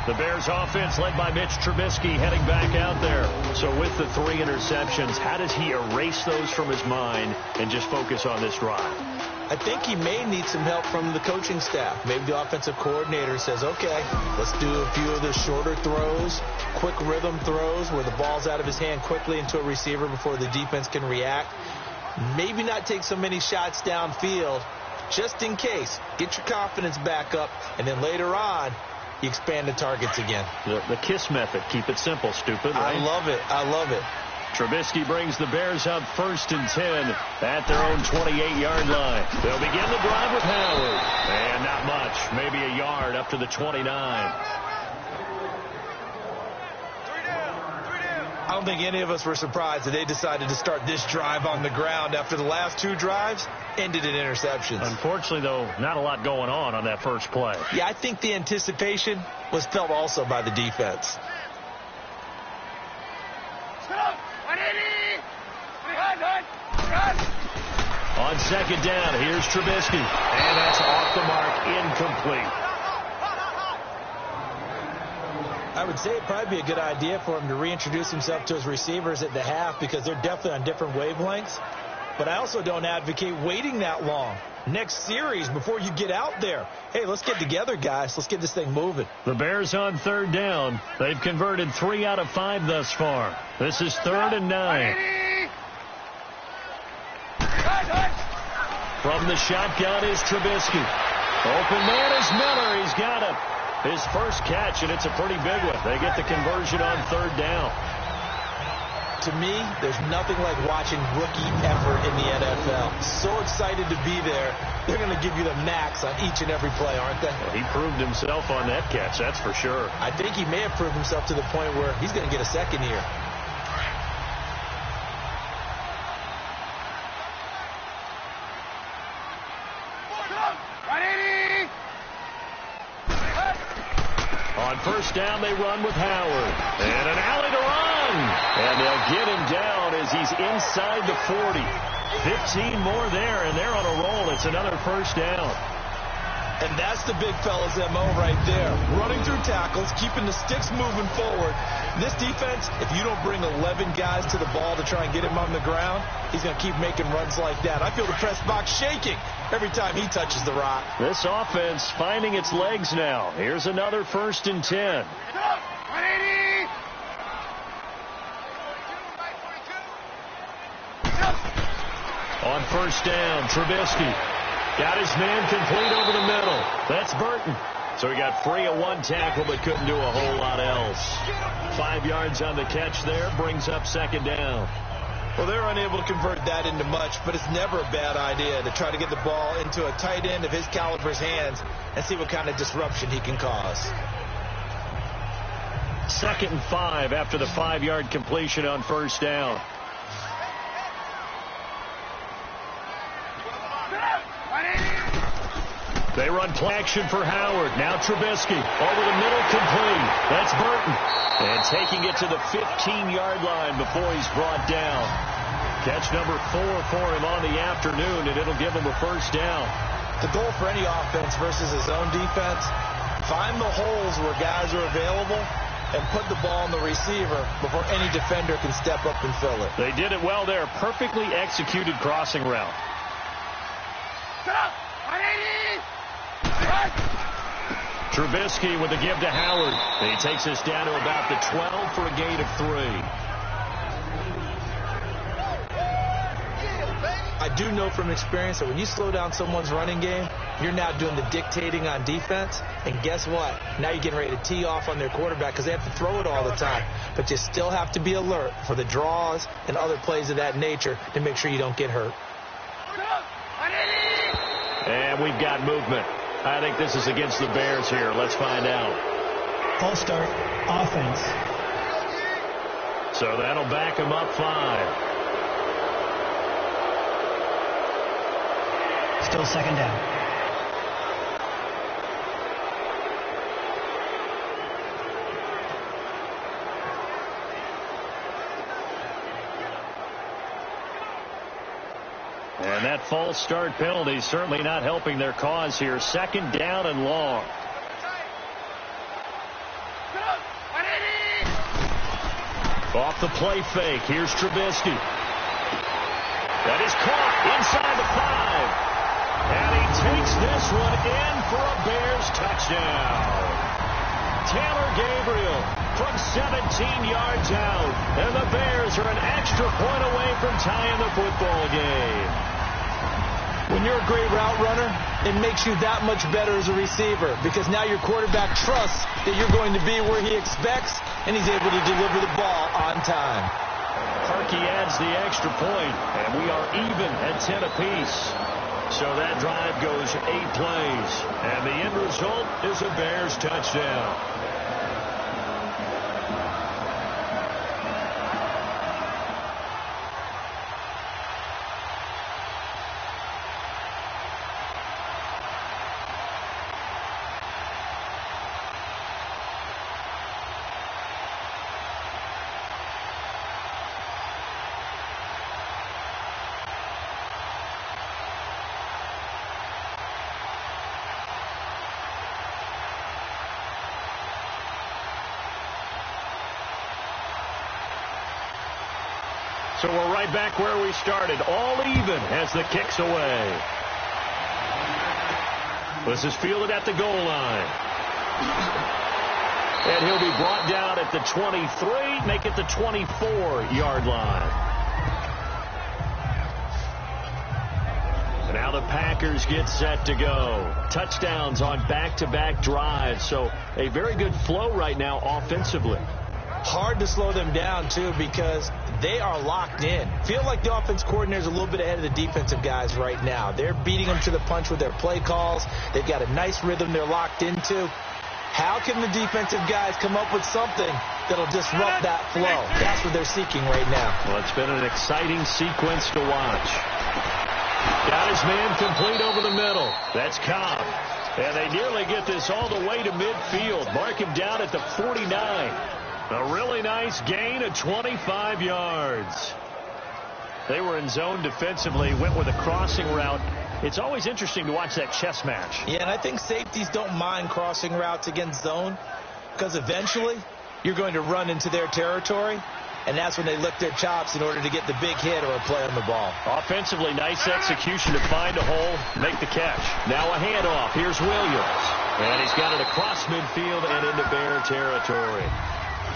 The Bears offense led by Mitch Trubisky heading back out there. So with the 3 interceptions, how does he erase those from his mind and just focus on this drive? I think he may need some help from the coaching staff. Maybe the offensive coordinator says, okay, let's do a few of the shorter throws, quick rhythm throws where the ball's out of his hand quickly into a receiver before the defense can react. Maybe not take so many shots downfield just in case. Get your confidence back up, and then later on, you expand the targets again. The KISS method. Keep it simple, stupid. Right? I love it. I love it. Trubisky brings the Bears up 1st and 10 at their own 28-yard line. They'll begin the drive with Howard. And not much. Maybe a yard up to the 29. I don't think any of us were surprised that they decided to start this drive on the ground after the last 2 drives ended in interceptions. Unfortunately, though, not a lot going on that first play. Yeah, I think the anticipation was felt also by the defense. On 2nd down, here's Trubisky. And that's off the mark, incomplete. I would say it'd probably be a good idea for him to reintroduce himself to his receivers at the half because they're definitely on different wavelengths. But I also don't advocate waiting that long. Next series before you get out there. Hey, let's get together, guys. Let's get this thing moving. The Bears on 3rd down. They've converted 3 out of 5 thus far. This is 3rd and 9. From the shotgun is Trubisky. Open man is Miller. He's got it. His first catch, and it's a pretty big one. They get the conversion on 3rd down. To me, there's nothing like watching rookie effort in the NFL. So excited to be there. They're going to give you the max on each and every play, aren't they? Well, he proved himself on that catch, that's for sure. I think he may have proved himself to the point where he's going to get a second here. On 1st down, they run with Howard. And an alley to run. And they'll get him down as he's inside the 40. 15 more there, and they're on a roll. It's another 1st down. And that's the big fella's MO right there. Running through tackles, keeping the sticks moving forward. This defense, if you don't bring 11 guys to the ball to try and get him on the ground, he's going to keep making runs like that. I feel the press box shaking every time he touches the rock. This offense finding its legs now. Here's another 1st and 10. On 1st down, Trubisky got his man complete over the middle. That's Burton. So he got free of one tackle but couldn't do a whole lot else. 5 yards on the catch there, brings up 2nd down. Well, they're unable to convert that into much, but it's never a bad idea to try to get the ball into a tight end of his caliber's hands and see what kind of disruption he can cause. 2nd and 5 after the 5-yard completion on 1st down. They run play action for Howard. Now Trubisky over the middle, complete. That's Burton. And taking it to the 15-yard line before he's brought down. Catch number 4 for him on the afternoon, and it'll give him a 1st down. The goal for any offense versus his own defense, find the holes where guys are available and put the ball on the receiver before any defender can step up and fill it. They did it well there. Perfectly executed crossing route. Trubisky with a give to Howard. He takes us down to about the 12 for a gain of 3. I do know from experience that when you slow down someone's running game, you're now doing the dictating on defense. And guess what? Now you're getting ready to tee off on their quarterback because they have to throw it all the time. But you still have to be alert for the draws and other plays of that nature to make sure you don't get hurt. And we've got movement. I think this is against the Bears here. Let's find out. False start, offense. So that'll back him up 5. Still 2nd down. And that false start penalty certainly not helping their cause here. 2nd down and long. Off the play fake. Here's Trubisky. That is caught inside the 5. And he takes this one in for a Bears touchdown. Taylor Gabriel from 17 yards out. And the Bears are an extra point away from tying the football game. When you're a great route runner, it makes you that much better as a receiver because now your quarterback trusts that you're going to be where he expects, and he's able to deliver the ball on time. Harkey adds the extra point, and we are even at 10 apiece. So that drive goes 8 plays, and the end result is a Bears touchdown. So we're right back where we started, all even as the kick's away. This is fielded at the goal line. And he'll be brought down at the 23, make it the 24-yard line. And now the Packers get set to go. Touchdowns on back-to-back drives, so a very good flow right now offensively. Hard to slow them down, too, because they are locked in. Feel like the offense coordinator is a little bit ahead of the defensive guys right now. They're beating them to the punch with their play calls. They've got a nice rhythm they're locked into. How can the defensive guys come up with something that'll disrupt that flow? That's what they're seeking right now. Well, it's been an exciting sequence to watch. Got his man complete over the middle. That's Cobb. And they nearly get this all the way to midfield. Mark him down at the 49. A really nice gain of 25 yards. They were in zone defensively, went with a crossing route It's always interesting to watch that chess match. Yeah, and I think safeties don't mind crossing routes against zone because eventually you're going to run into their territory, and that's when they lick their chops in order to get the big hit or a play on the ball. Offensively, nice execution to find a hole, make the catch. Now a handoff. Here's Williams. And he's got it across midfield and into Bear territory.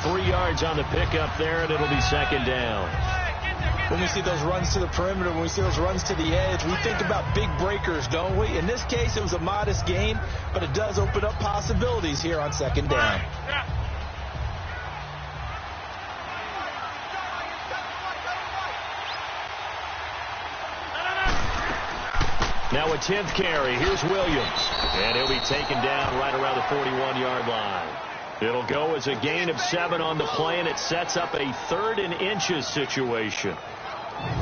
3 yards on the pickup there, and it'll be second down. When we see those runs to the perimeter, when we see those runs to the edge, we think about big breakers, don't we? In this case, it was a modest gain, but it does open up possibilities here on second down. Now a 10th carry. Here's Williams. And he'll be taken down right around the 41-yard line. It'll go as a gain of 7 on the play, and it sets up a 3rd and inches situation.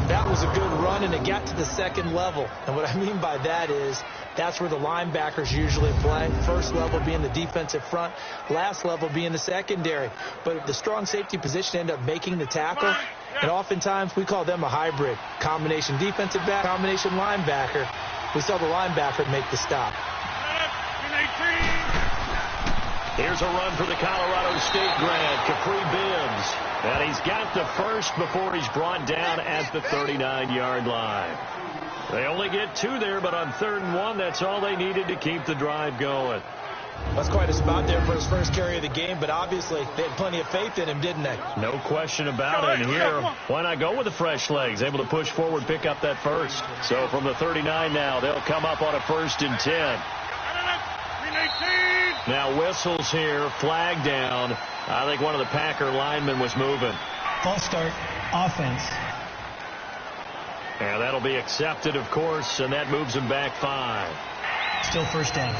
That was a good run, and it got to the second level. And what I mean by that is that's where the linebackers usually play. First level being the defensive front, last level being the secondary. But the strong safety position ended up making the tackle, and oftentimes we call them a hybrid. Combination defensive back, combination linebacker. We saw the linebacker make the stop. Here's a run for the Colorado State grad, Capri Bibbs. And he's got the first before he's brought down at the 39-yard line. They only get 2 there, but on 3rd and 1, that's all they needed to keep the drive going. That's quite a spot there for his first carry of the game, but obviously they had plenty of faith in him, didn't they? No question about it. And here, why not go with the fresh legs? Able to push forward, pick up that first. So from the 39 now, they'll come up on a 1st and 10. Now whistles here, flag down. I think one of the Packer linemen was moving. False start, offense. And that'll be accepted, of course, and that moves him back 5. Still first down.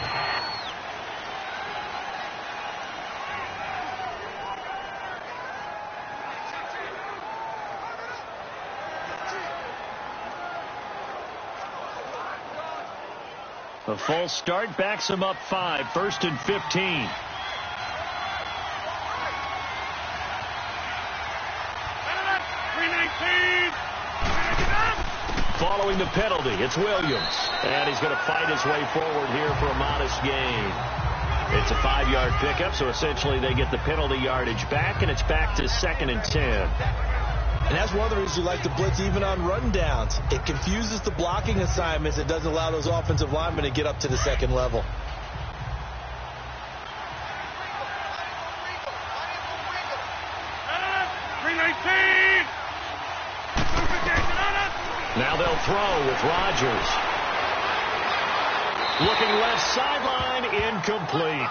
A false start backs him up 5, 1st and 15. Following the penalty, it's Williams. And he's going to fight his way forward here for a modest gain. It's a 5-yard pickup, so essentially they get the penalty yardage back, and it's back to 2nd and 10. And that's one of the reasons you like to blitz even on rundowns. It confuses the blocking assignments. It doesn't allow those offensive linemen to get up to the second level. Now they'll throw with Rodgers. Looking left sideline, incomplete.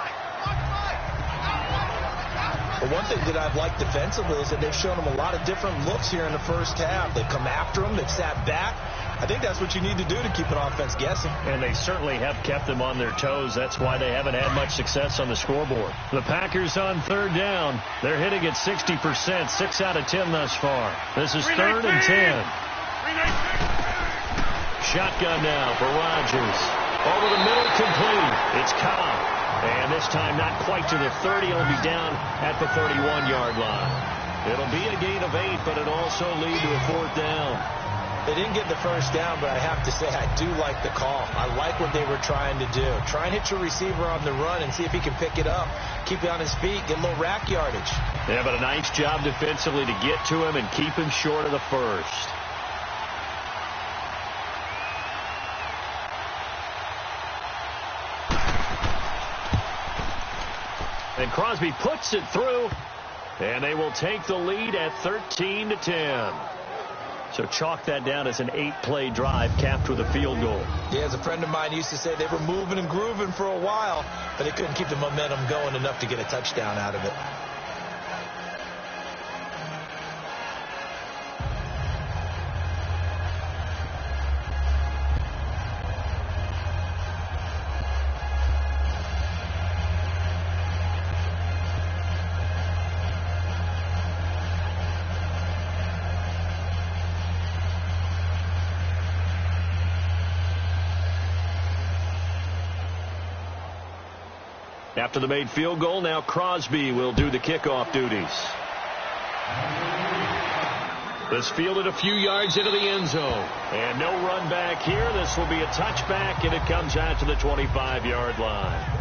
But one thing that I've liked defensively is that they've shown them a lot of different looks here in the first half. They've come after them. They've sat back. I think that's what you need to do to keep an offense guessing. And they certainly have kept them on their toes. That's why they haven't had much success on the scoreboard. The Packers on 3rd down. They're hitting at 60%, 6 out of 10 thus far. This is 3rd and 10. Shotgun now for Rodgers. Over the middle, complete. It's Cobb. And this time not quite to the 30. It'll be down at the 31-yard line. It'll be a gain of 8, but it'll also lead to a 4th down. They didn't get the first down, but I have to say I do like the call. I like what they were trying to do. Try and hit your receiver on the run and see if he can pick it up. Keep it on his feet, get a little rack yardage. Yeah, but a nice job defensively to get to him and keep him short of the first. And Crosby puts it through, and they will take the lead at 13-10. So chalk that down as an 8-play drive capped with a field goal. Yeah, as a friend of mine used to say, they were moving and grooving for a while, but they couldn't keep the momentum going enough to get a touchdown out of it. After the made field goal, now Crosby will do the kickoff duties. This fielded a few yards into the end zone. And no run back here. This will be a touchback, and it comes out to the 25-yard line.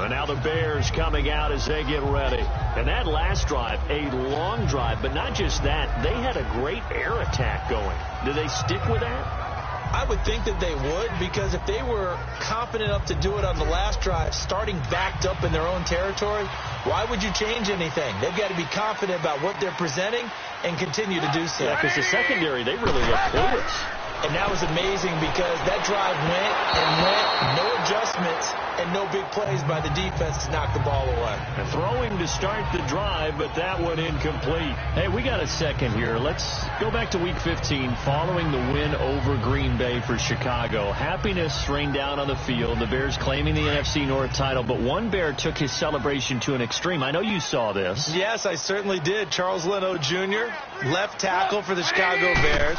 And now the Bears coming out as they get ready. And that last drive, a long drive, but not just that. They had a great air attack going. Do they stick with that? I would think that they would, because if they were confident enough to do it on the last drive, starting backed up in their own territory, why would you change anything? They've got to be confident about what they're presenting and continue to do so. Yeah, because the secondary, they really look clueless. And that was amazing because that drive went and went, no adjustments, and no big plays by the defense to knock the ball away. And throwing to start the drive, but that one incomplete. Hey, we got a second here. Let's go back to Week 15 following the win over Green Bay for Chicago. Happiness rained down on the field. The Bears claiming the NFC North title, but one Bear took his celebration to an extreme. I know you saw this. Yes, I certainly did. Charles Leno Jr., left tackle for the Chicago Bears,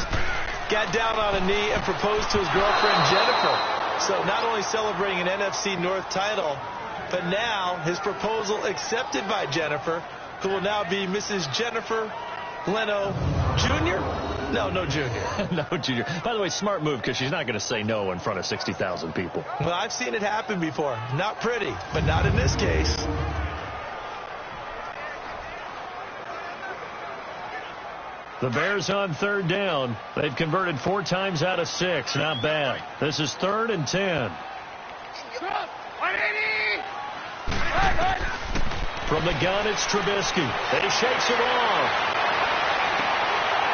got down on a knee and proposed to his girlfriend, Jennifer. So not only celebrating an NFC North title, but now his proposal accepted by Jennifer, who will now be Mrs. Jennifer Leno Jr.? No Junior. No Junior. By the way, smart move, because she's not going to say no in front of 60,000 people. Well, I've seen it happen before. Not pretty, but not in this case. The Bears on third down. They've converted 4 times out of 6. Not bad. This is 3rd and 10. From the gun, it's Trubisky. He shakes it off.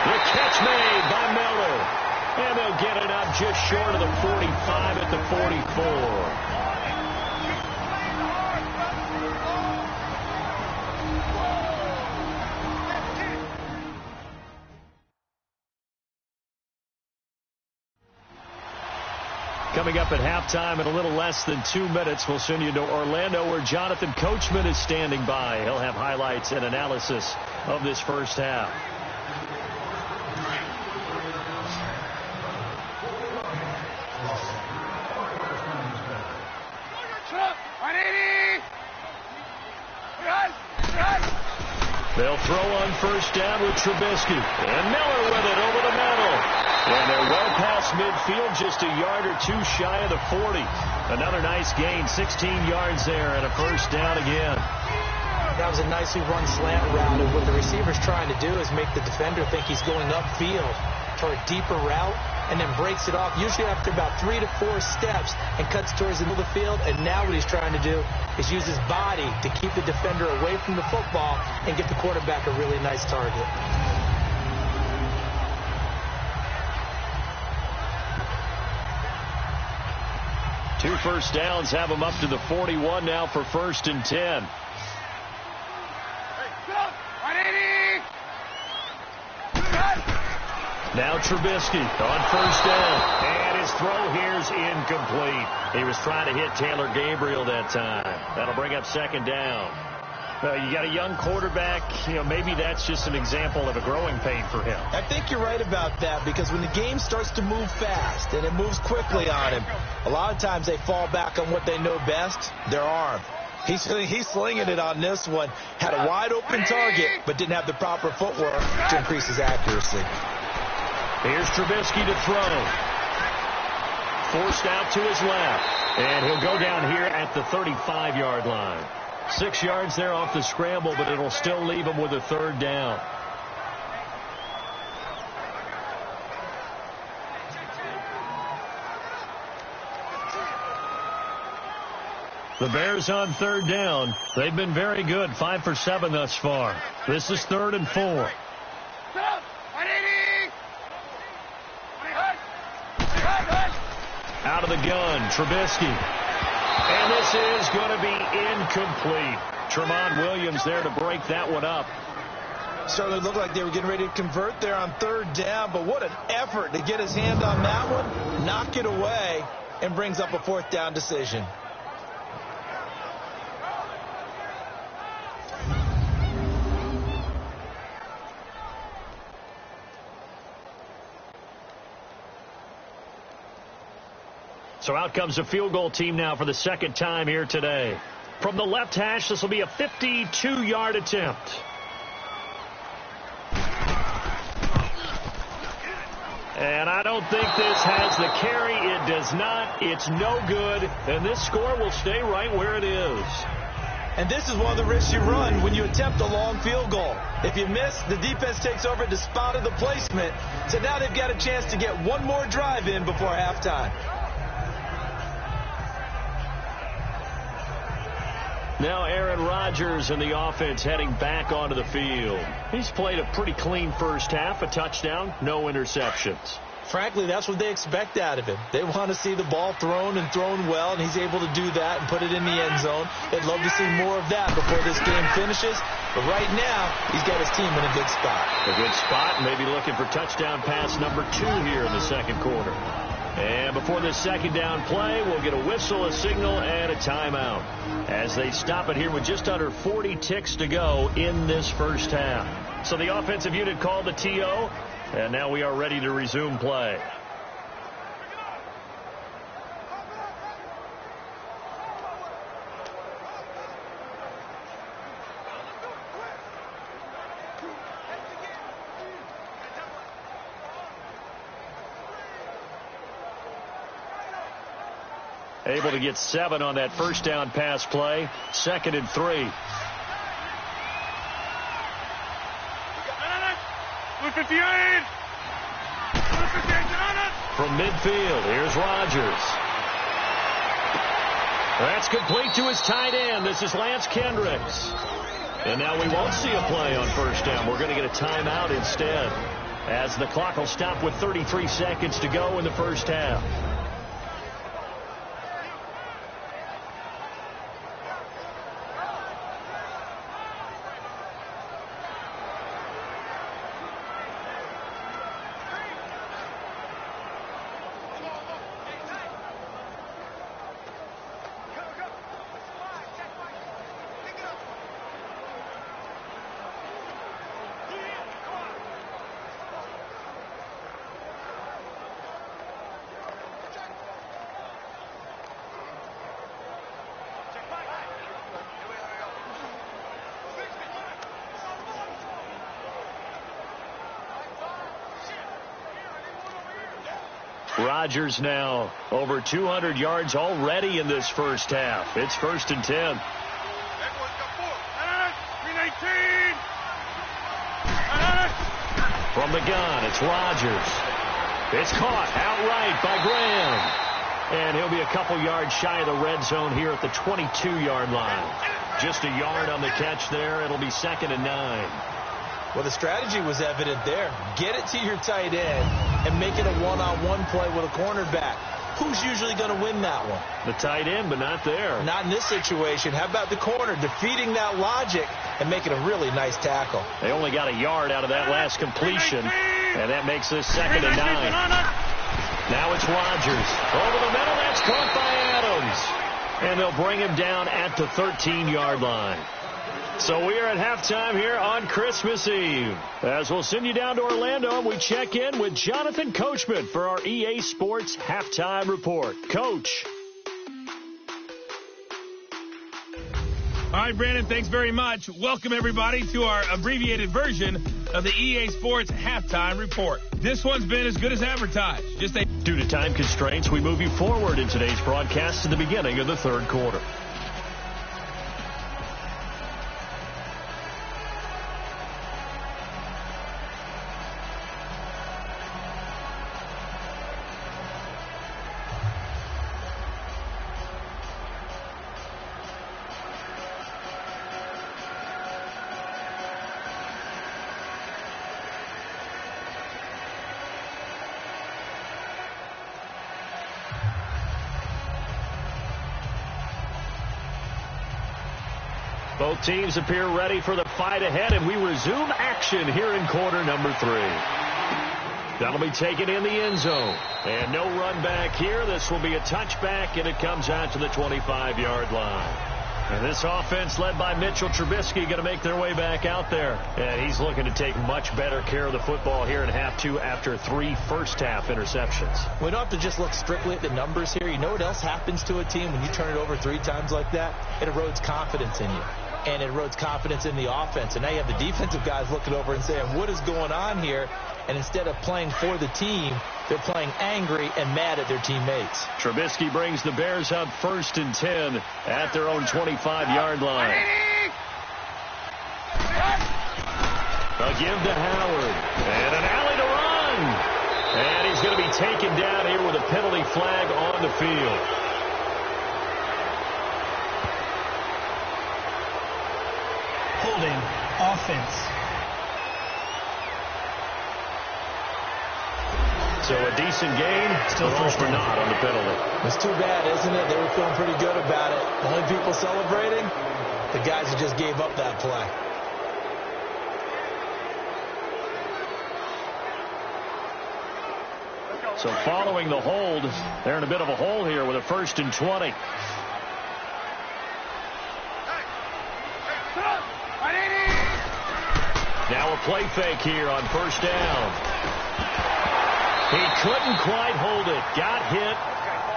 The catch made by Miller. And they'll get it up just short of the 45 at the 44. Coming up at halftime in a little less than 2 minutes, we'll send you to Orlando, where Jonathan Coachman is standing by. He'll have highlights and analysis of this first half. They'll throw on first down with Trubisky. And Miller with it over the middle. And they're well past midfield, just a yard or 2 shy of the 40. Another nice gain, 16 yards there, and a first down again. That was a nicely run slant route. And what the receiver's trying to do is make the defender think he's going upfield toward a deeper route, and then breaks it off, usually after about 3 to 4 steps, and cuts towards the middle of the field. And now what he's trying to do is use his body to keep the defender away from the football and get the quarterback a really nice target. Two first downs have them up to the 41 now for 1st and 10. Now Trubisky on first down. And his throw here's incomplete. He was trying to hit Taylor Gabriel that time. That'll bring up 2nd down. You got a young quarterback. Maybe that's just an example of a growing pain for him. I think you're right about that, because when the game starts to move fast and it moves quickly on him, a lot of times they fall back on what they know best, their arm. He's slinging it on this one. Had a wide open target, but didn't have the proper footwork to increase his accuracy. Here's Trubisky to throw. Forced out to his left. And he'll go down here at the 35-yard line. 6 yards there off the scramble, but it'll still leave him with a 3rd down. The Bears on 3rd down. They've been very good, 5 for 7 thus far. This is 3rd and 4. Out of the gun, Trubisky. And this is going to be incomplete. Tramon Williams there to break that one up. Certainly looked like they were getting ready to convert there on 3rd down, but what an effort to get his hand on that one, knock it away, and brings up a 4th down decision. So out comes a field goal team now for the 2nd time here today. From the left hash, this will be a 52-yard attempt. And I don't think this has the carry. It does not. It's no good. And this score will stay right where it is. And this is one of the risks you run when you attempt a long field goal. If you miss, the defense takes over the spot of the placement. So now they've got a chance to get one more drive in before halftime. Now Aaron Rodgers and the offense heading back onto the field. He's played a pretty clean first half, a touchdown, no interceptions. Frankly, that's what they expect out of him. They want to see the ball thrown and thrown well, and he's able to do that and put it in the end zone. They'd love to see more of that before this game finishes. But right now, he's got his team in a good spot. A good spot, maybe looking for touchdown pass number 2 here in the second quarter. And before this second down play, we'll get a whistle, a signal, and a timeout as they stop it here with just under 40 ticks to go in this first half. So the offensive unit called the TO, and now we are ready to resume play. Able to get 7 on that first down pass play. 2nd and 3. From midfield, here's Rodgers. That's complete to his tight end. This is Lance Kendricks. And now we won't see a play on first down. We're going to get a timeout instead, as the clock will stop with 33 seconds to go in the first half. Rodgers now over 200 yards already in this first half. It's 1st and 10. From the gun, it's Rodgers. It's caught outright by Graham. And he'll be a couple yards shy of the red zone here at the 22-yard line. Just a yard on the catch there. It'll be 2nd and 9. Well, the strategy was evident there. Get it to your tight end and make it a one-on-one play with a cornerback. Who's usually going to win that one? The tight end, but not there. Not in this situation. How about the corner defeating that logic and making a really nice tackle? They only got a yard out of that last completion, and that makes this 2nd and 9. Now it's Rodgers. Over the middle, that's caught by Adams. And they'll bring him down at the 13-yard line. So we are at halftime here on Christmas Eve. As we'll send you down to Orlando, we check in with Jonathan Coachman for our EA Sports Halftime Report. Coach. All right, Brandon, thanks very much. Welcome, everybody, to our abbreviated version of the EA Sports Halftime Report. This one's been as good as advertised. Due to time constraints, we move you forward in today's broadcast to the beginning of the third quarter. Both teams appear ready for the fight ahead, and we resume action here in quarter number 3. That'll be taken in the end zone. And no run back here. This will be a touchback, and it comes out to the 25-yard line. And this offense led by Mitchell Trubisky going to make their way back out there. And he's looking to take much better care of the football here in half 2 after 3 first-half interceptions. We don't have to just look strictly at the numbers here. You know what else happens to a team when you turn it over 3 times like that? It erodes confidence in you. and it erodes confidence in the offense. And now you have the defensive guys looking over and saying, what is going on here? And instead of playing for the team, they're playing angry and mad at their teammates. Trubisky brings the Bears up 1st and 10 at their own 25-yard line. A give to Howard. And an alley to run. And he's going to be taken down here with a penalty flag on the field. Holding. Offense. So a decent gain. Still first for naught on the penalty. It's too bad, isn't it? They were feeling pretty good about it. The only people celebrating, the guys who just gave up that play. So following the hold, they're in a bit of a hole here with a 1st and 20. Now a play fake here on 1st down. He couldn't quite hold it. Got hit.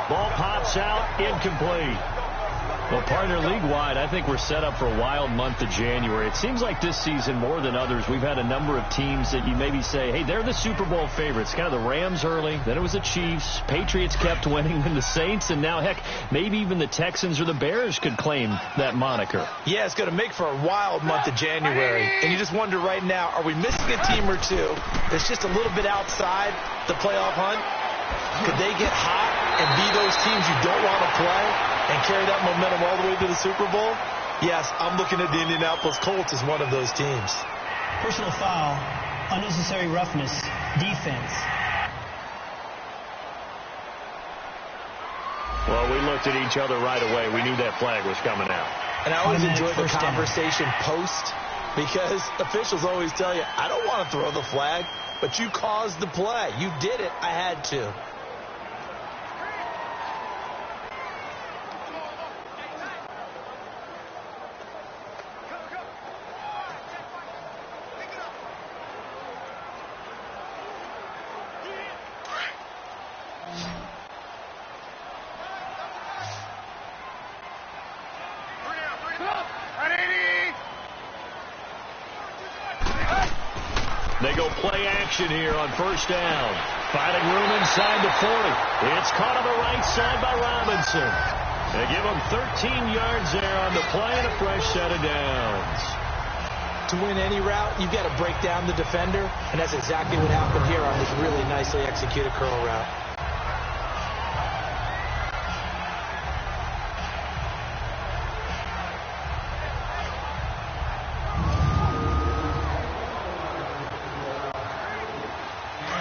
Ball pops out. Incomplete. Well, partner, league-wide, I think we're set up for a wild month of January. It seems like this season, more than others, we've had a number of teams that you maybe say, hey, they're the Super Bowl favorites. Kind of the Rams early, then it was the Chiefs. Patriots kept winning, and the Saints, and now, heck, maybe even the Texans or the Bears could claim that moniker. Yeah, it's going to make for a wild month of January. And you just wonder right now, are we missing a team or two that's just a little bit outside the playoff hunt? Could they get hot and be those teams you don't want to play and carry that momentum all the way to the Super Bowl? Yes, I'm looking at the Indianapolis Colts as one of those teams. Personal foul. Unnecessary roughness. Defense. Well, we looked at each other right away. We knew that flag was coming out. And I always enjoy the conversation post, because officials always tell you, I don't want to throw the flag, but you caused the play. You did it. I had to. They go play action here on 1st down. Finding room inside the 40. It's caught on the right side by Robinson. They give him 13 yards there on the play and a fresh set of downs. To win any route, you've got to break down the defender, and that's exactly what happened here on this really nicely executed curl route.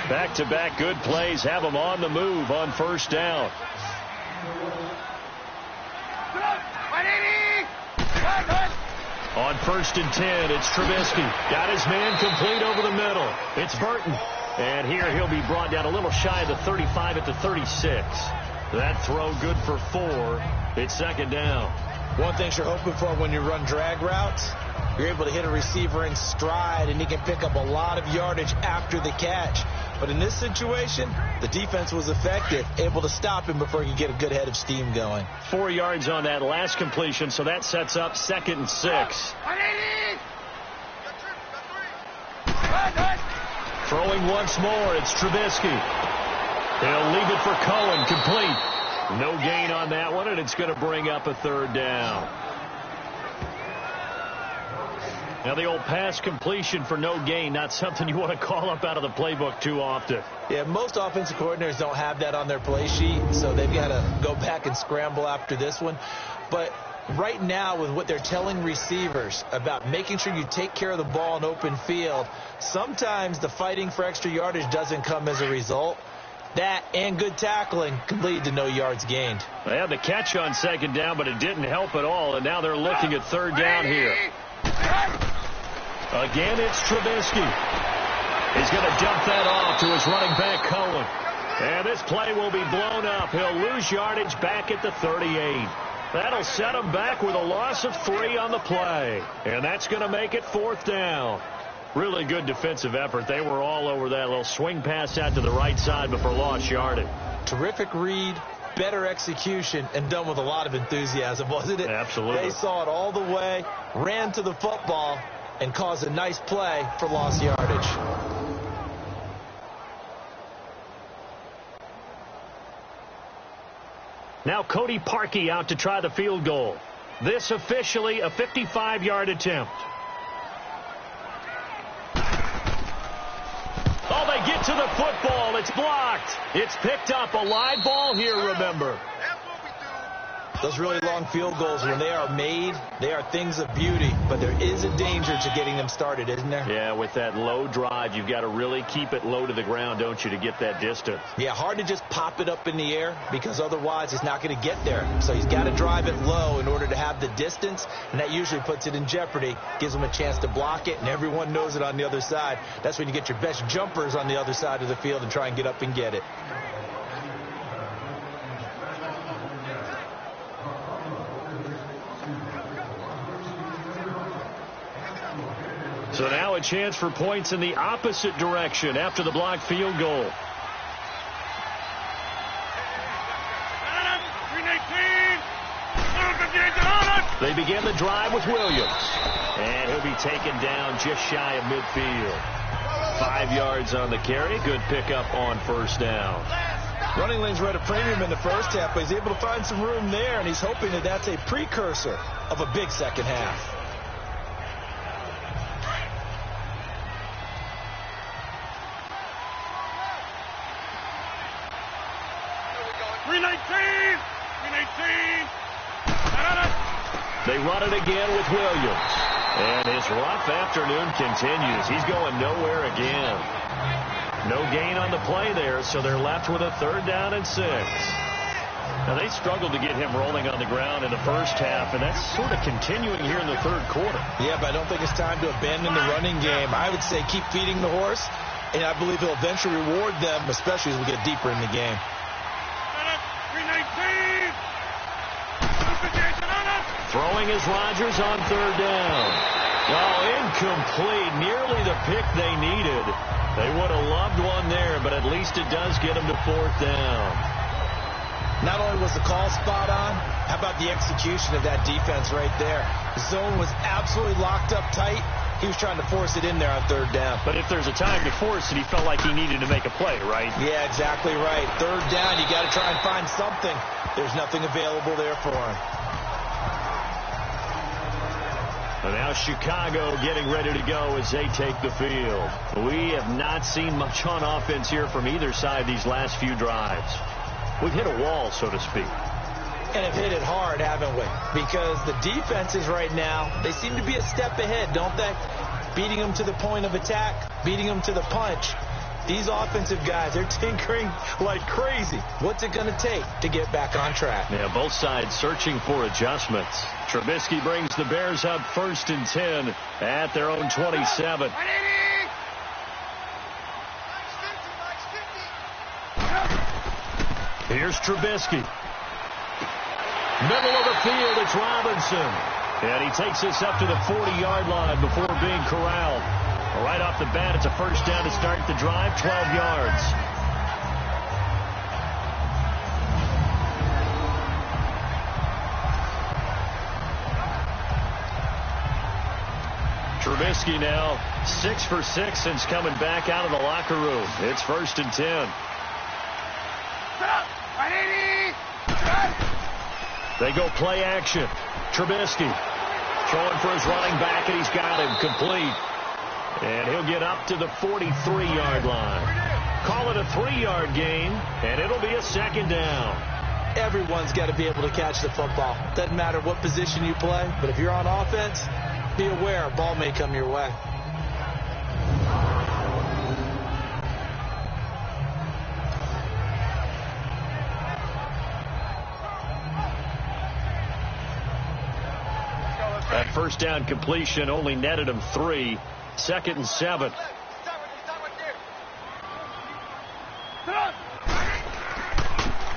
Back-to-back good plays have them on the move on 1st down. On 1st and 10, it's Trubisky. Got his man complete over the middle. It's Burton. And here he'll be brought down a little shy of the 35 at the 36. That throw good for 4. It's 2nd down. One thing you're hoping for when you run drag routes, you're able to hit a receiver in stride, and he can pick up a lot of yardage after the catch. But in this situation, the defense was effective, able to stop him before he could get a good head of steam going. 4 yards on that last completion, so that sets up 2nd and 6. Throwing once more, it's Trubisky. He'll leave it for Cohen, complete. No gain on that one, and it's going to bring up a 3rd down. Now, the old pass completion for no gain, not something you want to call up out of the playbook too often. Yeah, most offensive coordinators don't have that on their play sheet, so they've got to go back and scramble after this one. But right now, with what they're telling receivers about making sure you take care of the ball in open field, sometimes the fighting for extra yardage doesn't come as a result. That and good tackling can lead to no yards gained. They had the catch on 2nd down, but it didn't help at all, and now they're looking at 3rd down here. Again, it's Trubisky. He's going to dump that off to his running back, Cohen. And this play will be blown up. He'll lose yardage back at the 38. That'll set him back with a loss of 3 on the play. And that's going to make it 4th down. Really good defensive effort. They were all over that little swing pass out to the right side before lost yardage. Terrific read, better execution and done with a lot of enthusiasm, wasn't it? Absolutely. They saw it all the way, ran to the football, and caused a nice play for lost yardage. Now Cody Parkey out to try the field goal. This officially a 55-yard attempt. Oh, they get to the football. It's blocked. It's picked up. A live ball here, remember. Those really long field goals, when they are made, they are things of beauty. But there is a danger to getting them started, isn't there? Yeah, with that low drive, you've got to really keep it low to the ground, don't you, to get that distance. Yeah, hard to just pop it up in the air because otherwise it's not going to get there. So he's got to drive it low in order to have the distance, and that usually puts it in jeopardy, gives him a chance to block it, and everyone knows it on the other side. That's when you get your best jumpers on the other side of the field and try and get up and get it. So now a chance for points in the opposite direction after the blocked field goal. They begin the drive with Williams. And he'll be taken down just shy of midfield. 5 yards on the carry. Good pickup on first down. Running lanes were at a premium in the first half, but he's able to find some room there, and he's hoping that that's a precursor of a big second half. They run it again with Williams. And his rough afternoon continues. He's going nowhere again. No gain on the play there, so they're left with a 3rd down and 6. Now, they struggled to get him rolling on the ground in the first half, and that's sort of continuing here in the 3rd quarter. Yeah, but I don't think it's time to abandon the running game. I would say keep feeding the horse, and I believe he'll eventually reward them, especially as we get deeper in the game. Throwing is Rodgers on 3rd down. Oh, incomplete. Nearly the pick they needed. They would have loved one there, but at least it does get them to 4th down. Not only was the call spot on, how about the execution of that defense right there? The zone was absolutely locked up tight. He was trying to force it in there on 3rd down. But if there's a time to force it, he felt like he needed to make a play, right? Yeah, exactly right. 3rd down, you got to try and find something. There's nothing available there for him. And now Chicago getting ready to go as they take the field. We have not seen much on offense here from either side these last few drives. We've hit a wall, so to speak. And have hit it hard, haven't we? Because the defenses right now, they seem to be a step ahead, don't they? Beating them to the point of attack, beating them to the punch. These offensive guys, they're tinkering like crazy. What's it going to take to get back on track? Yeah, both sides searching for adjustments. Trubisky brings the Bears up 1st and 10 at their own 27. Here's Trubisky. Middle of the field, it's Robinson. And he takes this up to the 40-yard line before being corralled. Right off the bat, it's a 1st down to start the drive, 12 yards. Trubisky now 6 for 6 since coming back out of the locker room. It's 1st and 10. They go play action. Trubisky throwing for his running back, and he's got him complete. And he'll get up to the 43-yard line. Call it a 3-yard gain, and it'll be a 2nd down. Everyone's got to be able to catch the football. Doesn't matter what position you play, but if you're on offense, be aware a ball may come your way. That 1st down completion only netted him 3. 2nd and 7.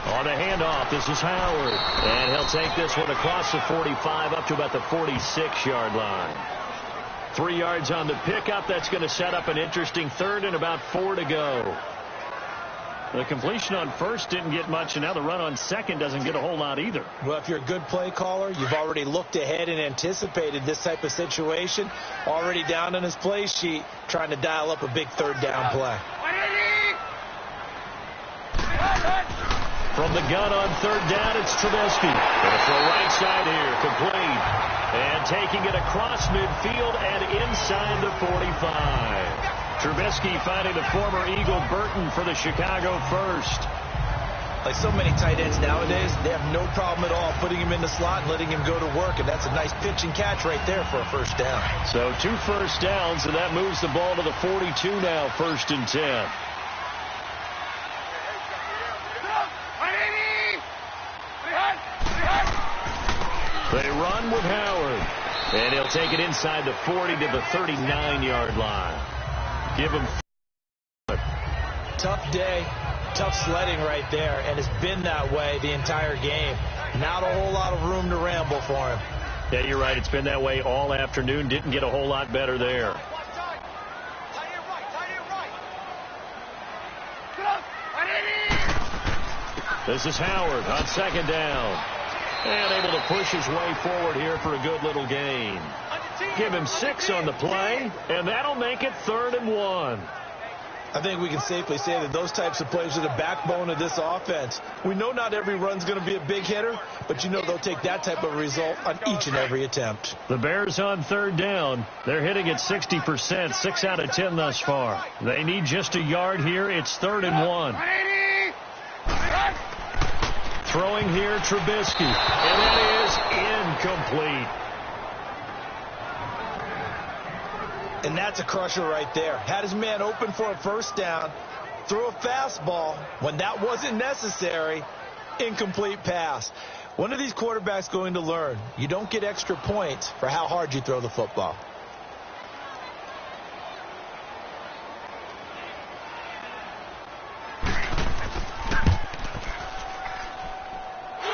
On the handoff, this is Howard. And he'll take this one across the 45 up to about the 46-yard line. 3 yards on the pickup. That's going to set up an interesting 3rd and about 4 to go. The completion on first didn't get much, and now the run on second doesn't get a whole lot either. Well, if you're a good play caller, you've already looked ahead and anticipated this type of situation. Already down on his play sheet, trying to dial up a big third down play. From the gun on third down, it's Trubisky. Going to throw right side here, complete. And taking it across midfield and inside the 45. Trubisky finding the former Eagle Burton for the Chicago first. Like so many tight ends nowadays, they have no problem at all putting him in the slot and letting him go to work, and that's a nice pitch and catch right there for a first down. So 2 first downs, and that moves the ball to the 42 now, 1st and 10. They run with Howard, and he'll take it inside the 40 to the 39-yard line. Give him. Tough day, tough sledding right there, and it's been that way the entire game. Not a whole lot of room to ramble for him. Yeah, you're right. It's been that way all afternoon. Didn't get a whole lot better there. This is Howard on 2nd down. And able to push his way forward here for a good little gain. Give him 6 on the play, and that'll make it 3rd and 1. I think we can safely say that those types of plays are the backbone of this offense. We know not every run's going to be a big hitter, but you know they'll take that type of result on each and every attempt. The Bears on 3rd down. They're hitting at 60%, 6 out of 10 thus far. They need just a yard here. It's 3rd and 1. Throwing here, Trubisky, and that is incomplete. And that's a crusher right there. Had his man open for a first down, threw a fastball when that wasn't necessary, incomplete pass. One of these quarterbacks going to learn, you don't get extra points for how hard you throw the football.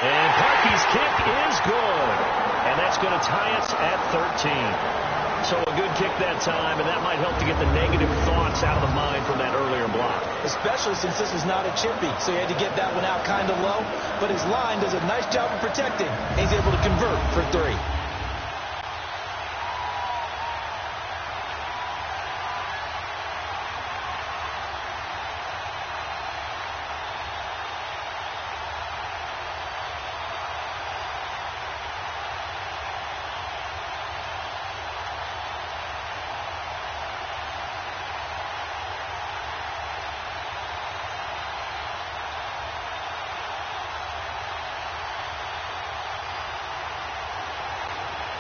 And Parkey's kick is good. And that's going to tie us at 13. So a good kick that time, and that might help to get the negative thoughts out of the mind from that earlier block. Especially since this was not a chippy, so he had to get that one out kind of low. But his line does a nice job of protecting. He's able to convert for 3.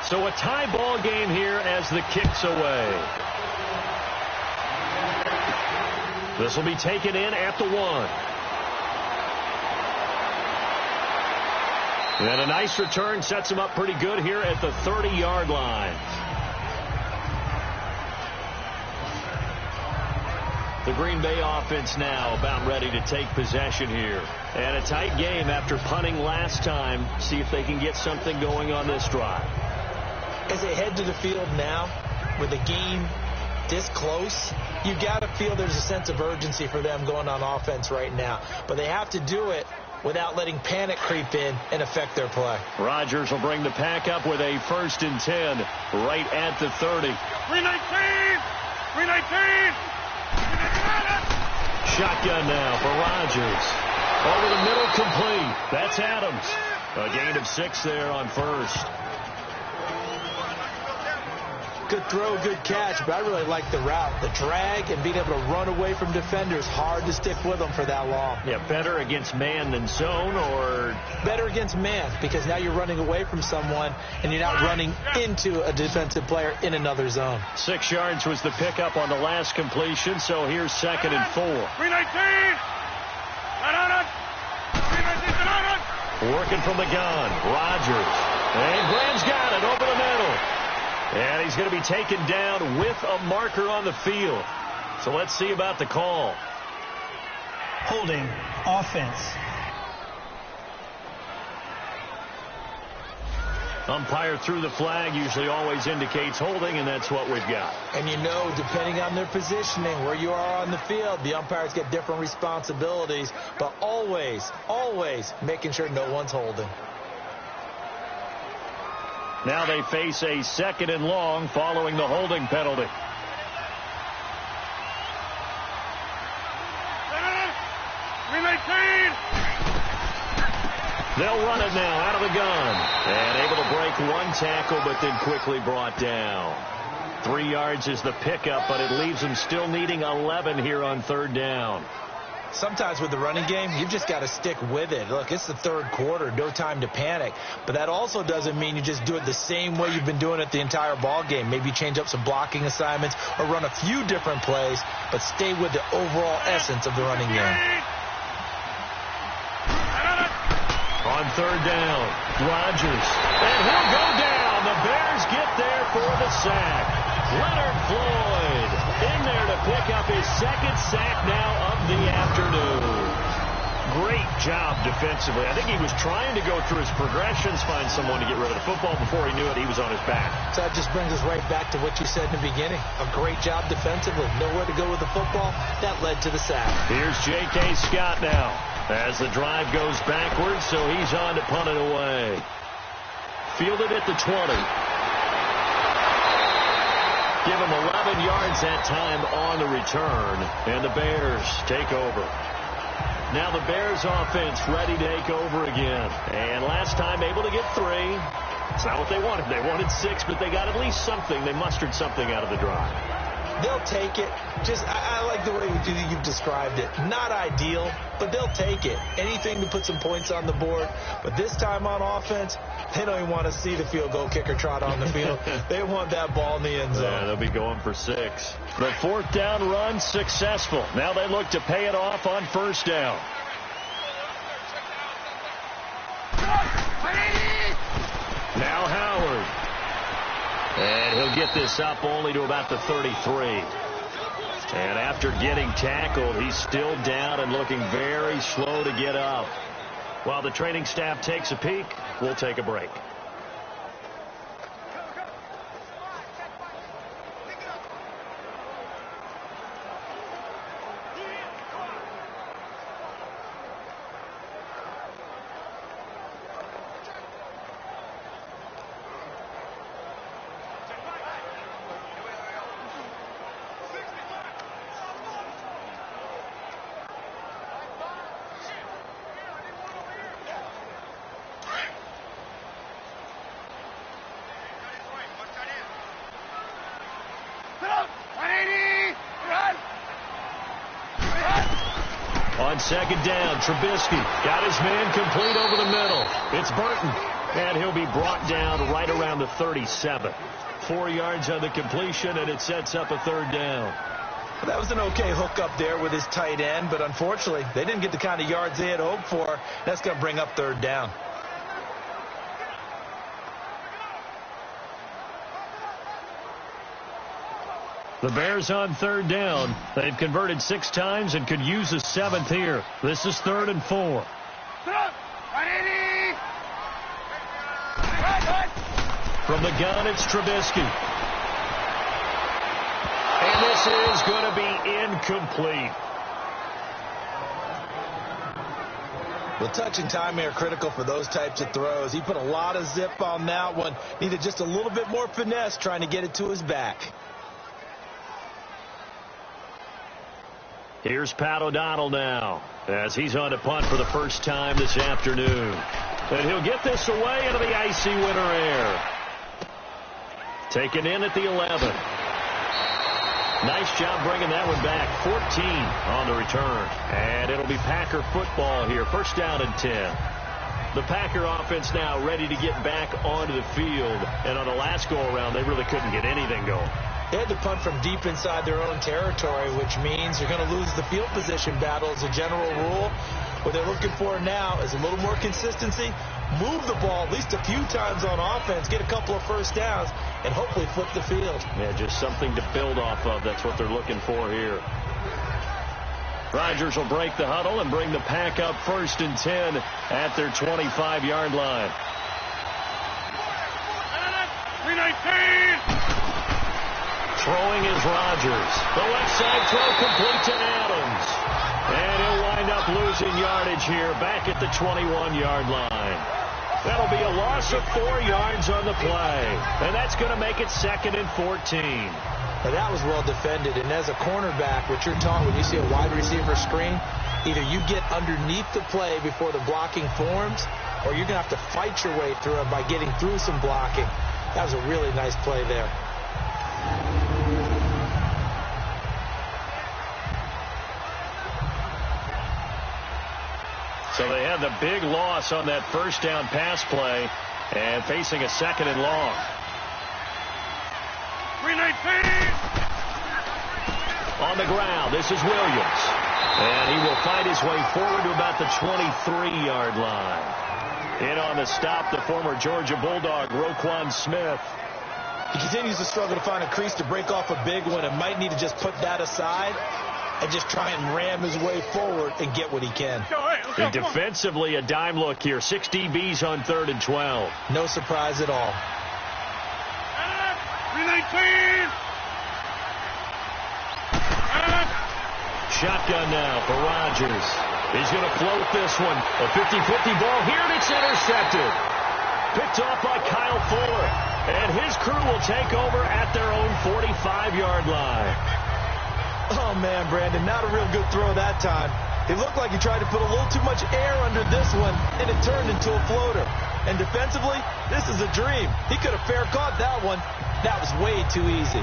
So a tie ball game here as the kick's away. This will be taken in at the 1. And a nice return sets him up pretty good here at the 30-yard line. The Green Bay offense now about ready to take possession here. And a tight game after punting last time. See if they can get something going on this drive. As they head to the field now, with the game this close, you got to feel there's a sense of urgency for them going on offense right now. But they have to do it without letting panic creep in and affect their play. Rodgers will bring the pack up with a 1st and 10 right at the 30. 319! 319! Shotgun now for Rodgers. Over the middle, complete. That's Adams. A gain of 6 there on first. Good throw, good catch, but I really like the route. The drag and being able to run away from defenders, hard to stick with them for that long. Yeah, better against man than zone, or? Better against man, because now you're running away from someone and you're not running into a defensive player in another zone. 6 yards was the pickup on the last completion, so here's 2nd and 4. 319! Working from the gun, Rodgers. And Graham's got it over the middle. And he's going to be taken down with a marker on the field. So let's see about the call. Holding, offense. Umpire threw the flag, usually always indicates holding, and that's what we've got. And you know, depending on their positioning, where you are on the field, the umpires get different responsibilities, but always, always making sure no one's holding. Now they face a 2nd and long following the holding penalty. They'll run it now out of the gun. And able to break one tackle, but then quickly brought down. 3 yards is the pickup, but it leaves them still needing 11 here on 3rd down. Sometimes with the running game, you've just got to stick with it. Look, it's the 3rd quarter, no time to panic. But that also doesn't mean you just do it the same way you've been doing it the entire ball game. Maybe change up some blocking assignments or run a few different plays, but stay with the overall essence of the running game. On 3rd down, Rodgers. And he'll go down. The Bears get there for the sack. Leonard Floyd in there to pick up his 2nd sack now of the afternoon. Great job defensively. I think he was trying to go through his progressions, find someone to get rid of the football. Before he knew it, he was on his back. So that just brings us right back to what you said in the beginning. A great job defensively. Nowhere to go with the football. That led to the sack. Here's J.K. Scott now as the drive goes backwards, so he's on to punt it away. Fielded at the 20. Give him 11 yards that time on the return, and the Bears take over. Now the Bears offense ready to take over again. And last time able to get 3. It's not what they wanted. They wanted 6, but they got at least something. They mustered something out of the drive. They'll take it. I like the way you've described it. Not ideal, but they'll take it. Anything to put some points on the board. But this time on offense, they don't even want to see the field goal kicker trot on the field. They want that ball in the end zone. Yeah, they'll be going for 6. The 4th down run successful. Now they look to pay it off on 1st down. Now Howard. And he'll get this up only to about the 33. And after getting tackled, he's still down and looking very slow to get up. While the training staff takes a peek, we'll take a break. On 2nd down, Trubisky got his man complete over the middle. It's Burton, and he'll be brought down right around the 37. 4 yards on the completion, and it sets up a 3rd down. Well, that was an okay hook up there with his tight end, but unfortunately, they didn't get the kind of yards they had hoped for. That's going to bring up 3rd down. The Bears on 3rd down. They've converted 6 times and could use a 7th here. This is 3rd and 4. From the gun, it's Trubisky. And this is going to be incomplete. Well, touch and timing are critical for those types of throws. He put a lot of zip on that one. Needed just a little bit more finesse trying to get it to his back. Here's Pat O'Donnell now as he's on to punt for the first time this afternoon. And he'll get this away into the icy winter air. Taken in at the 11. Nice job bringing that one back. 14 on the return. And it'll be Packer football here. 1st down and 10. The Packer offense now ready to get back onto the field. And on the last go-around, they really couldn't get anything going. They had to punt from deep inside their own territory, which means you're going to lose the field position battle as a general rule. What they're looking for now is a little more consistency, move the ball at least a few times on offense, get a couple of 1st downs, and hopefully flip the field. Yeah, just something to build off of. That's what they're looking for here. Rodgers will break the huddle and bring the Pack up 1st and 10 at their 25-yard line. Throwing is Rodgers. The left side throw complete to Adams. And he'll wind up losing yardage here back at the 21-yard line. That'll be a loss of 4 yards on the play. And that's going to make it 2nd and 14. Now that was well defended. And as a cornerback, what you're taught when you see a wide receiver screen, either you get underneath the play before the blocking forms, or you're going to have to fight your way through it by getting through some blocking. That was a really nice play there. So they had the big loss on that first down pass play and facing a 2nd and long. 319. On the ground, this is Williams. And he will fight his way forward to about the 23-yard line. In on the stop, the former Georgia Bulldog, Roquan Smith. He continues to struggle to find a crease to break off a big one and might need to just put that aside and just try and ram his way forward and get what he can. And defensively, a dime look here. 6 DBs on 3rd and 12. No surprise at all. 319. Shotgun now for Rodgers. He's going to float this one. A 50-50 ball here, and it's intercepted. Picked off by Kyle Fuller. And his crew will take over at their own 45-yard line. Oh, man, Brandon, not a real good throw that time. It looked like he tried to put a little too much air under this one, and it turned into a floater. And defensively, this is a dream. He could have fair caught that one. That was way too easy.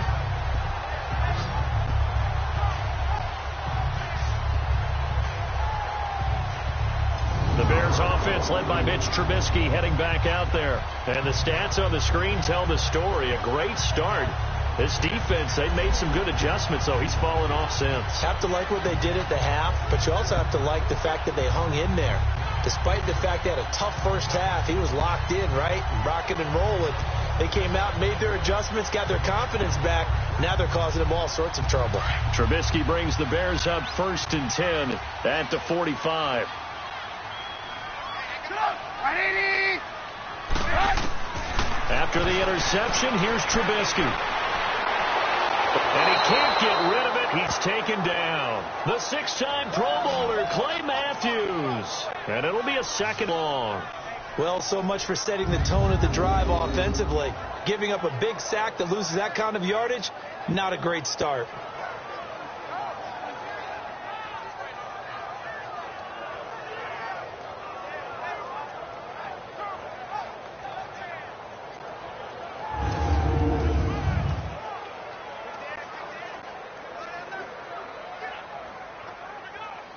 The Bears offense led by Mitch Trubisky heading back out there. And the stats on the screen tell the story. A great start. This defense, they've made some good adjustments, though. He's fallen off since. Have to like what they did at the half, but you also have to like the fact that they hung in there. Despite the fact they had a tough first half, he was locked in, right? Rocking and rolling. They came out and made their adjustments, got their confidence back. Now they're causing them all sorts of trouble. Trubisky brings the Bears up 1st and 10 at the 45. After the interception, here's Trubisky. And he can't get rid of it. He's taken down. The 6-time Pro Bowler, Clay Matthews. And it'll be a 2nd long. Well, so much for setting the tone of the drive offensively. Giving up a big sack that loses that kind of yardage, not a great start.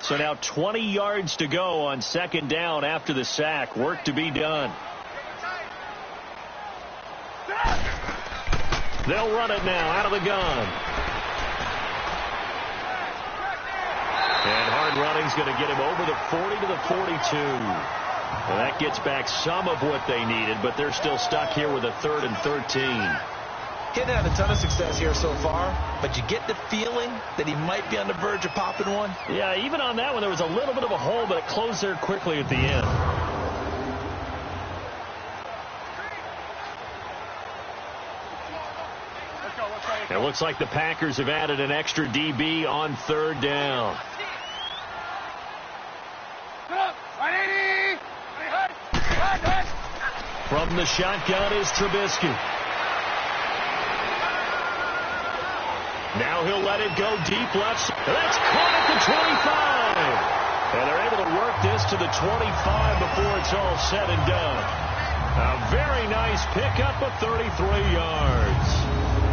So now 20 yards to go on 2nd down after the sack. Work to be done. They'll run it now out of the gun. And hard running's going to get him over the 40 to the 42. Well, that gets back some of what they needed, but they're still stuck here with a 3rd and 13. He hasn't had a ton of success here so far, but you get the feeling that he might be on the verge of popping one. Yeah, even on that one, there was a little bit of a hole, but it closed there quickly at the end. It looks like the Packers have added an extra DB on 3rd down. From the shotgun is Trubisky. Now he'll let it go deep left. That's caught at the 25. And they're able to work this to the 25 before it's all said and done. A very nice pickup of 33 yards.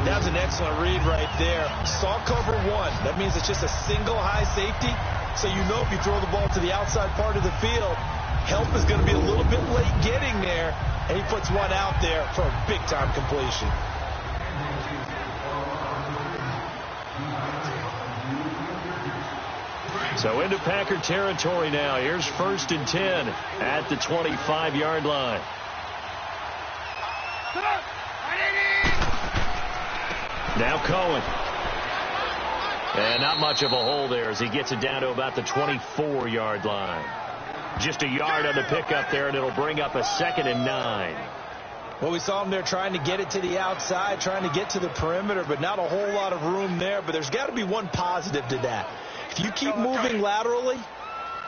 That was an excellent read right there. Saw cover 1. That means it's just a single high safety. So you know if you throw the ball to the outside part of the field, help is going to be a little bit late getting there. And he puts one out there for a big-time completion. So into Packer territory now. Here's 1st and 10 at the 25-yard line. Now Cohen. And not much of a hole there as he gets it down to about the 24-yard line. Just a yard on the pickup there, and it'll bring up a 2nd and 9. Well, we saw him there trying to get it to the outside, trying to get to the perimeter, but not a whole lot of room there. But there's got to be one positive to that. If you keep moving laterally,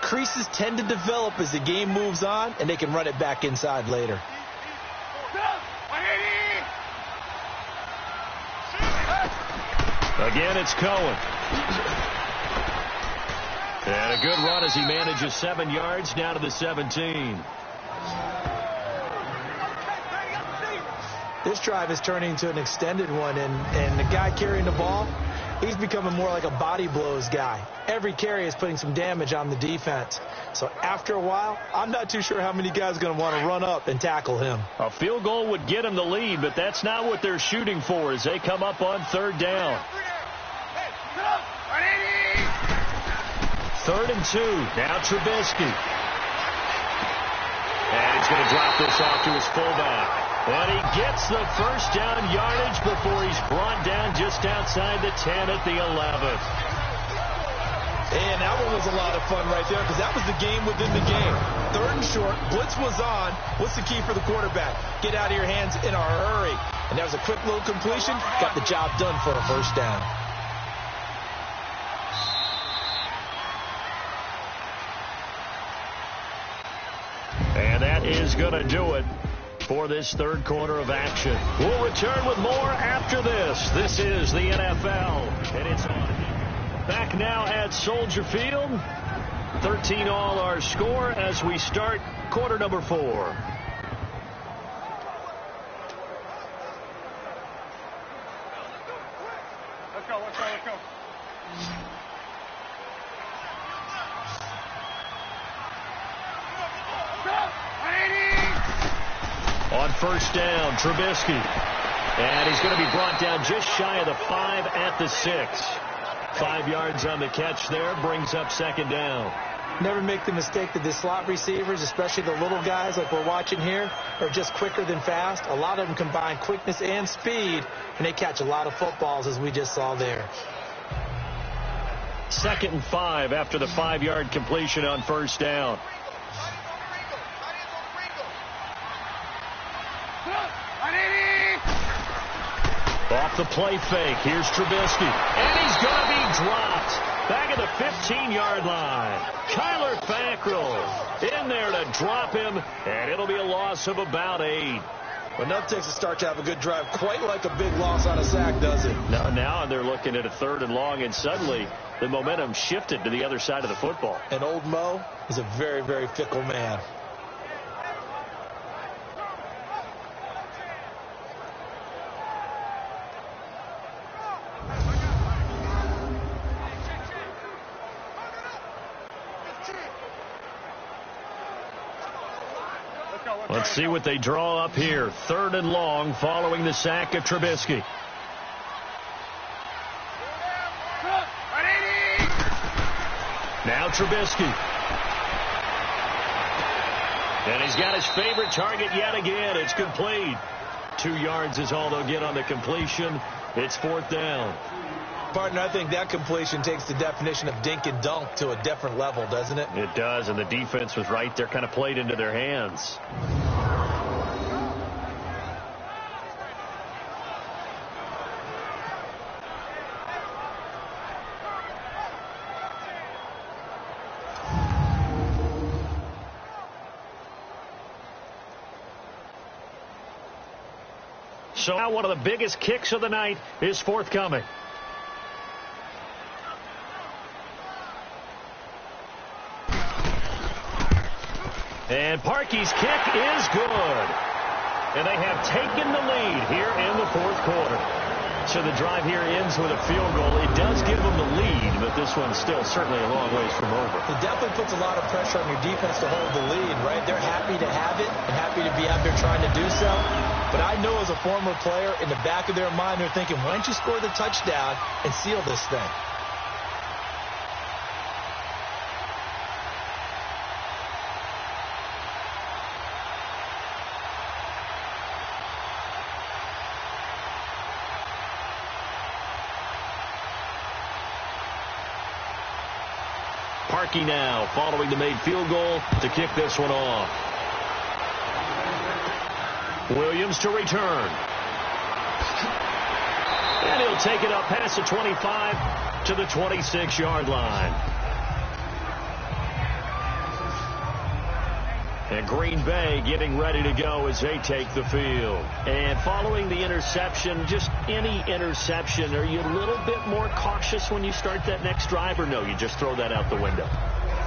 creases tend to develop as the game moves on, and they can run it back inside later. Again, it's Cohen. And a good run as he manages 7 yards down to the 17. This drive is turning into an extended one, and the guy carrying the ball, he's becoming more like a body blows guy. Every carry is putting some damage on the defense. So after a while, I'm not too sure how many guys are going to want to run up and tackle him. A field goal would get him the lead, but that's not what they're shooting for as they come up on 3rd down. 3rd and 2. Now Trubisky. And he's going to drop this off to his fullback. And he gets the first down yardage before he's brought down just outside the 10 at the 11th. And that one was a lot of fun right there because that was the game within the game. 3rd and short. Blitz was on. What's the key for the quarterback? Get out of your hands in a hurry. And that was a quick little completion. Got the job done for a first down. And that is going to do it for this 3rd quarter of action. We'll return with more after this. This is the NFL, and it's on. Back now at Soldier Field. 13-all our score as we start quarter number 4. Let's go. On first down, Trubisky. And he's going to be brought down just shy of the 5 at the 6. 5 yards on the catch there, brings up 2nd down. Never make the mistake that the slot receivers, especially the little guys like we're watching here, are just quicker than fast. A lot of them combine quickness and speed, and they catch a lot of footballs as we just saw there. 2nd and 5 after the 5-yard completion on first down. Off the play fake. Here's Trubisky. And he's going to be dropped. Back at the 15-yard line. Kyler Fackrell in there to drop him. And it'll be a loss of about 8. Well, that takes a start to have a good drive. Quite like a big loss on a sack, does it? Now they're looking at a 3rd and long, and suddenly the momentum shifted to the other side of the football. And old Mo is a very, very fickle man. Let's see what they draw up here. 3rd and long following the sack of Trubisky. Now Trubisky. And he's got his favorite target yet again. It's complete. 2 yards is all they'll get on the completion. It's 4th down. Partner, I think that completion takes the definition of dink and dunk to a different level, doesn't it? It does, and the defense was right there, kind of played into their hands. So now one of the biggest kicks of the night is forthcoming. And Parkey's kick is good. And they have taken the lead here in the 4th quarter. So the drive here ends with a field goal. It does give them the lead, but this one's still certainly a long ways from over. It definitely puts a lot of pressure on your defense to hold the lead, right? They're happy to have it and happy to be out there trying to do so. But I know as a former player, in the back of their mind, they're thinking, why don't you score the touchdown and seal this thing? Parkey now following the made field goal to kick this one off. Williams to return. And he'll take it up past the 25 to the 26-yard line. And Green Bay getting ready to go as they take the field. And following the interception, just any interception, are you a little bit more cautious when you start that next drive, or no, you just throw that out the window?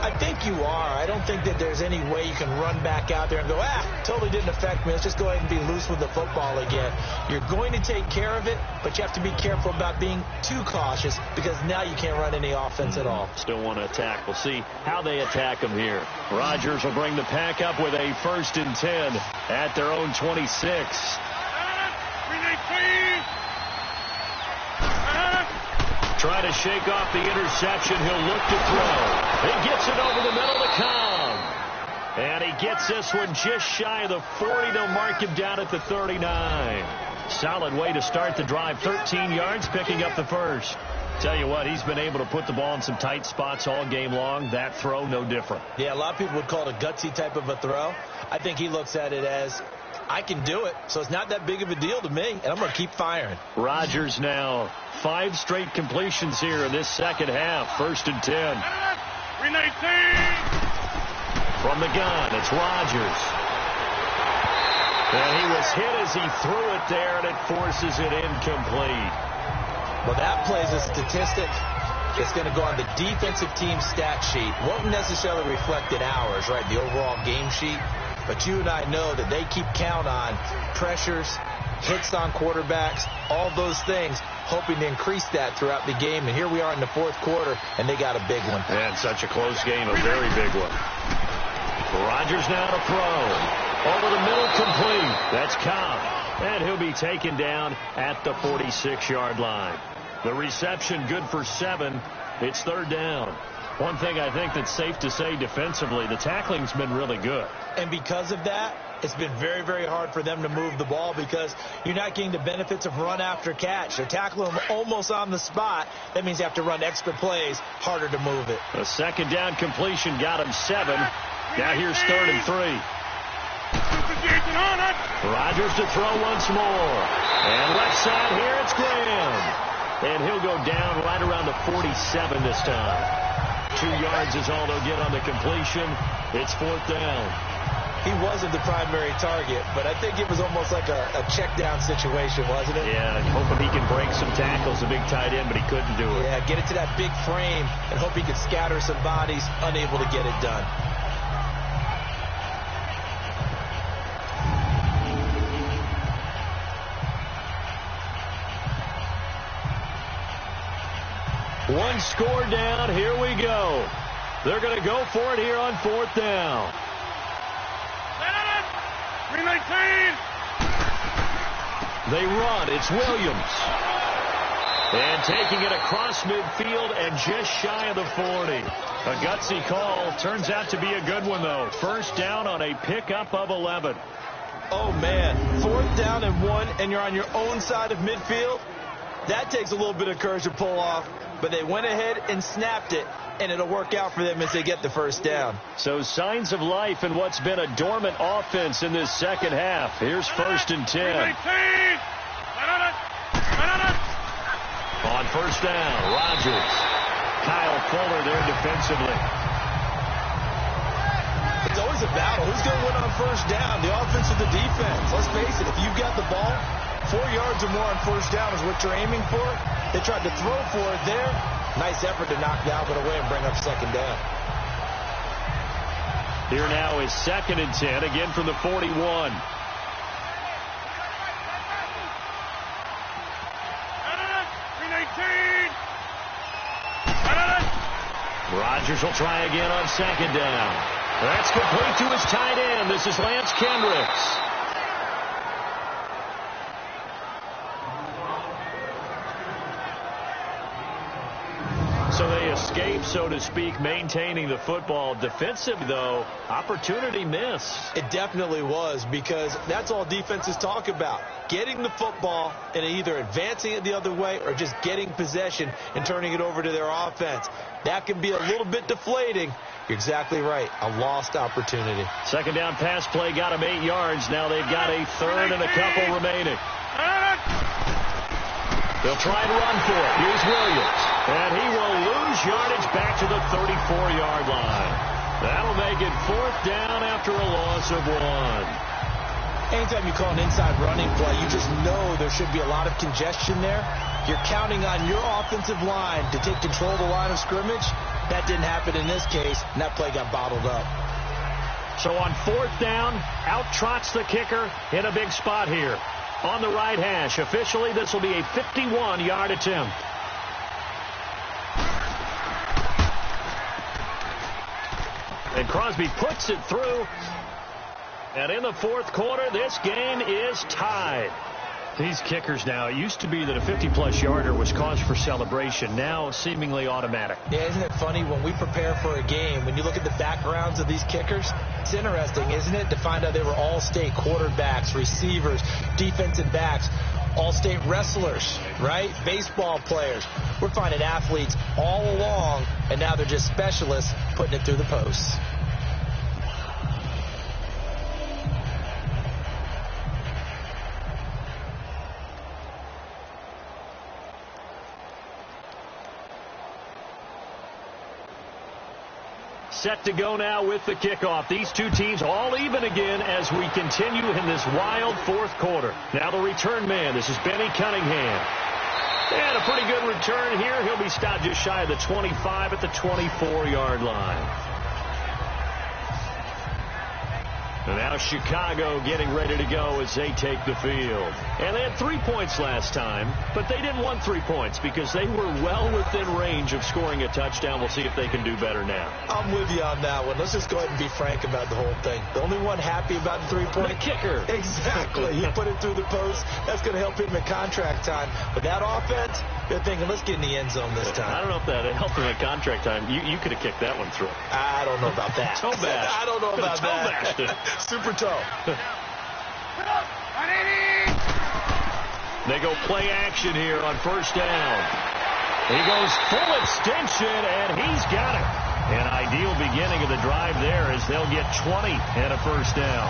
I think you are. I don't think that there's any way you can run back out there and go, totally didn't affect me. Let's just go ahead and be loose with the football again. You're going to take care of it, but you have to be careful about being too cautious because now you can't run any offense at all. Still want to attack. We'll see how they attack them here. Rodgers will bring the pack up with a 1st and 10 at their own 26. Trying to shake off the interception. He'll look to throw. He gets it over the middle to Cobb. And he gets this one just shy of the 40. They'll mark him down at the 39. Solid way to start the drive. 13 yards, picking up the first. Tell you what, he's been able to put the ball in some tight spots all game long. That throw, no different. Yeah, a lot of people would call it a gutsy type of a throw. I think he looks at it as, I can do it, so it's not that big of a deal to me, and I'm going to keep firing. Rodgers now 5 straight completions here in this second half. 1st and 10. From the gun, it's Rodgers. And he was hit as he threw it there, and it forces it incomplete. Well, that plays a statistic that's going to go on the defensive team stat sheet. Won't necessarily reflect in ours, right, the overall game sheet. But you and I know that they keep count on pressures, hits on quarterbacks, all those things, hoping to increase that throughout the game. And here we are in the 4th quarter, and they got a big one. And such a close game, a very big one. Rodgers now to throw. Over the middle, complete. That's Cobb. And he'll be taken down at the 46-yard line. The reception good for 7. It's 3rd down. One thing I think that's safe to say defensively, the tackling's been really good. And because of that, it's been very, very hard for them to move the ball because you're not getting the benefits of run after catch. They're tackling them almost on the spot. That means you have to run extra plays, harder to move it. A 2nd down completion got him 7. Now here's 3rd and 3. Rodgers to throw once more. And left side here, it's Graham. And he'll go down right around the 47 this time. 2 yards is all they'll get on the completion. It's 4th down. He wasn't the primary target, but I think it was almost like a check down situation, wasn't it? Yeah, hoping he can break some tackles, a big tight end, but he couldn't do it. Yeah, get it to that big frame and hope he could scatter some bodies, unable to get it done. One score down. Here we go. They're going to go for it here on 4th down. 319. They run. It's Williams. And taking it across midfield and just shy of the 40. A gutsy call. Turns out to be a good one, though. 1st down on a pickup of 11. Oh, man. 4th down and 1, and you're on your own side of midfield. That takes a little bit of courage to pull off. But they went ahead and snapped it, and it'll work out for them as they get the 1st down. So signs of life in what's been a dormant offense in this second half. Here's 1st and 10. On 1st down, Rodgers. Kyle Fuller there defensively. It's always a battle. Who's going to win on 1st down, the offense or the defense? Let's face it, if you've got the ball, 4 yards or more on 1st down is what you're aiming for. They tried to throw for it there. Nice effort to knock Dalvin away and bring up 2nd down. Here now is 2nd and 10, again from the 41. Rodgers will try again on 2nd down. That's complete to his tight end. This is Lance Kendricks. So So they escape, so to speak, maintaining the football. Defensive, though, opportunity miss. It definitely was, because that's all defenses talk about. Getting the football and either advancing it the other way or just getting possession and turning it over to their offense. That can be a little bit deflating. You're exactly right. A lost opportunity. Second down pass play got them 8 yards. Now they've got a third and a couple remaining. They'll try and run for it. Here's Williams. And he will lose yardage back to the 34-yard line. That'll make it 4th down after a loss of 1. Anytime you call an inside running play, you just know there should be a lot of congestion there. You're counting on your offensive line to take control of the line of scrimmage. That didn't happen in this case, and that play got bottled up. So on 4th down, out trots the kicker in a big spot here. On the right hash, officially, this will be a 51-yard attempt. And Crosby puts it through. And in the 4th quarter, this game is tied. These kickers now, it used to be that a 50-plus yarder was cause for celebration. Now seemingly automatic. Yeah, isn't it funny when we prepare for a game, when you look at the backgrounds of these kickers, it's interesting, isn't it, to find out they were all-state quarterbacks, receivers, defensive backs, all-state wrestlers, right? Baseball players. We're finding athletes all along, and now they're just specialists putting it through the posts. Set to go now with the kickoff. These two teams all even again as we continue in this wild 4th quarter. Now the return man. This is Benny Cunningham. And a pretty good return here. He'll be stopped just shy of the 25 at the 24-yard line. And now Chicago getting ready to go as they take the field. And they had 3 points last time, but they didn't want 3 points because they were well within range of scoring a touchdown. We'll see if they can do better now. I'm with you on that one. Let's just go ahead and be frank about the whole thing. The only one happy about the 3-point? The kicker. Exactly. He put it through the post. That's going to help him in contract time. But that offense, they're thinking, let's get in the end zone this time. I don't know if that helped him in contract time. You could have kicked that one through. I don't know about that. Toe bash. I don't know about that. Super toe. They go play action here on 1st down. He goes full extension, and he's got it. An ideal beginning of the drive there as they'll get 20 and a 1st down.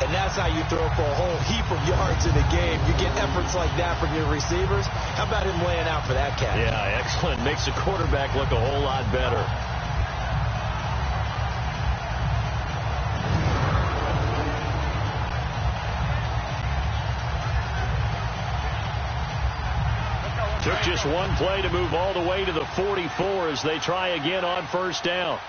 And that's how you throw for a whole heap of yards in a game. You get efforts like that from your receivers. How about him laying out for that catch? Yeah, excellent. Makes the quarterback look a whole lot better. Took just one play to move all the way to the 44 as they try again on 1st down.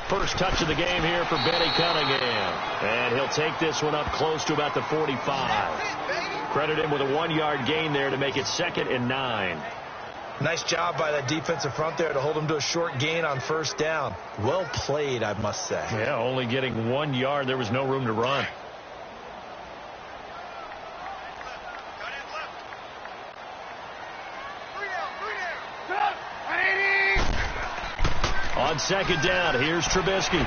First touch of the game here for Benny Cunningham. And he'll take this one up close to about the 45. Credit him with a 1-yard gain there to make it 2nd and 9. Nice job by that defensive front there to hold him to a short gain on 1st down. Well played, I must say. Yeah, only getting 1 yard. There was no room to run. On 2nd down, here's Trubisky.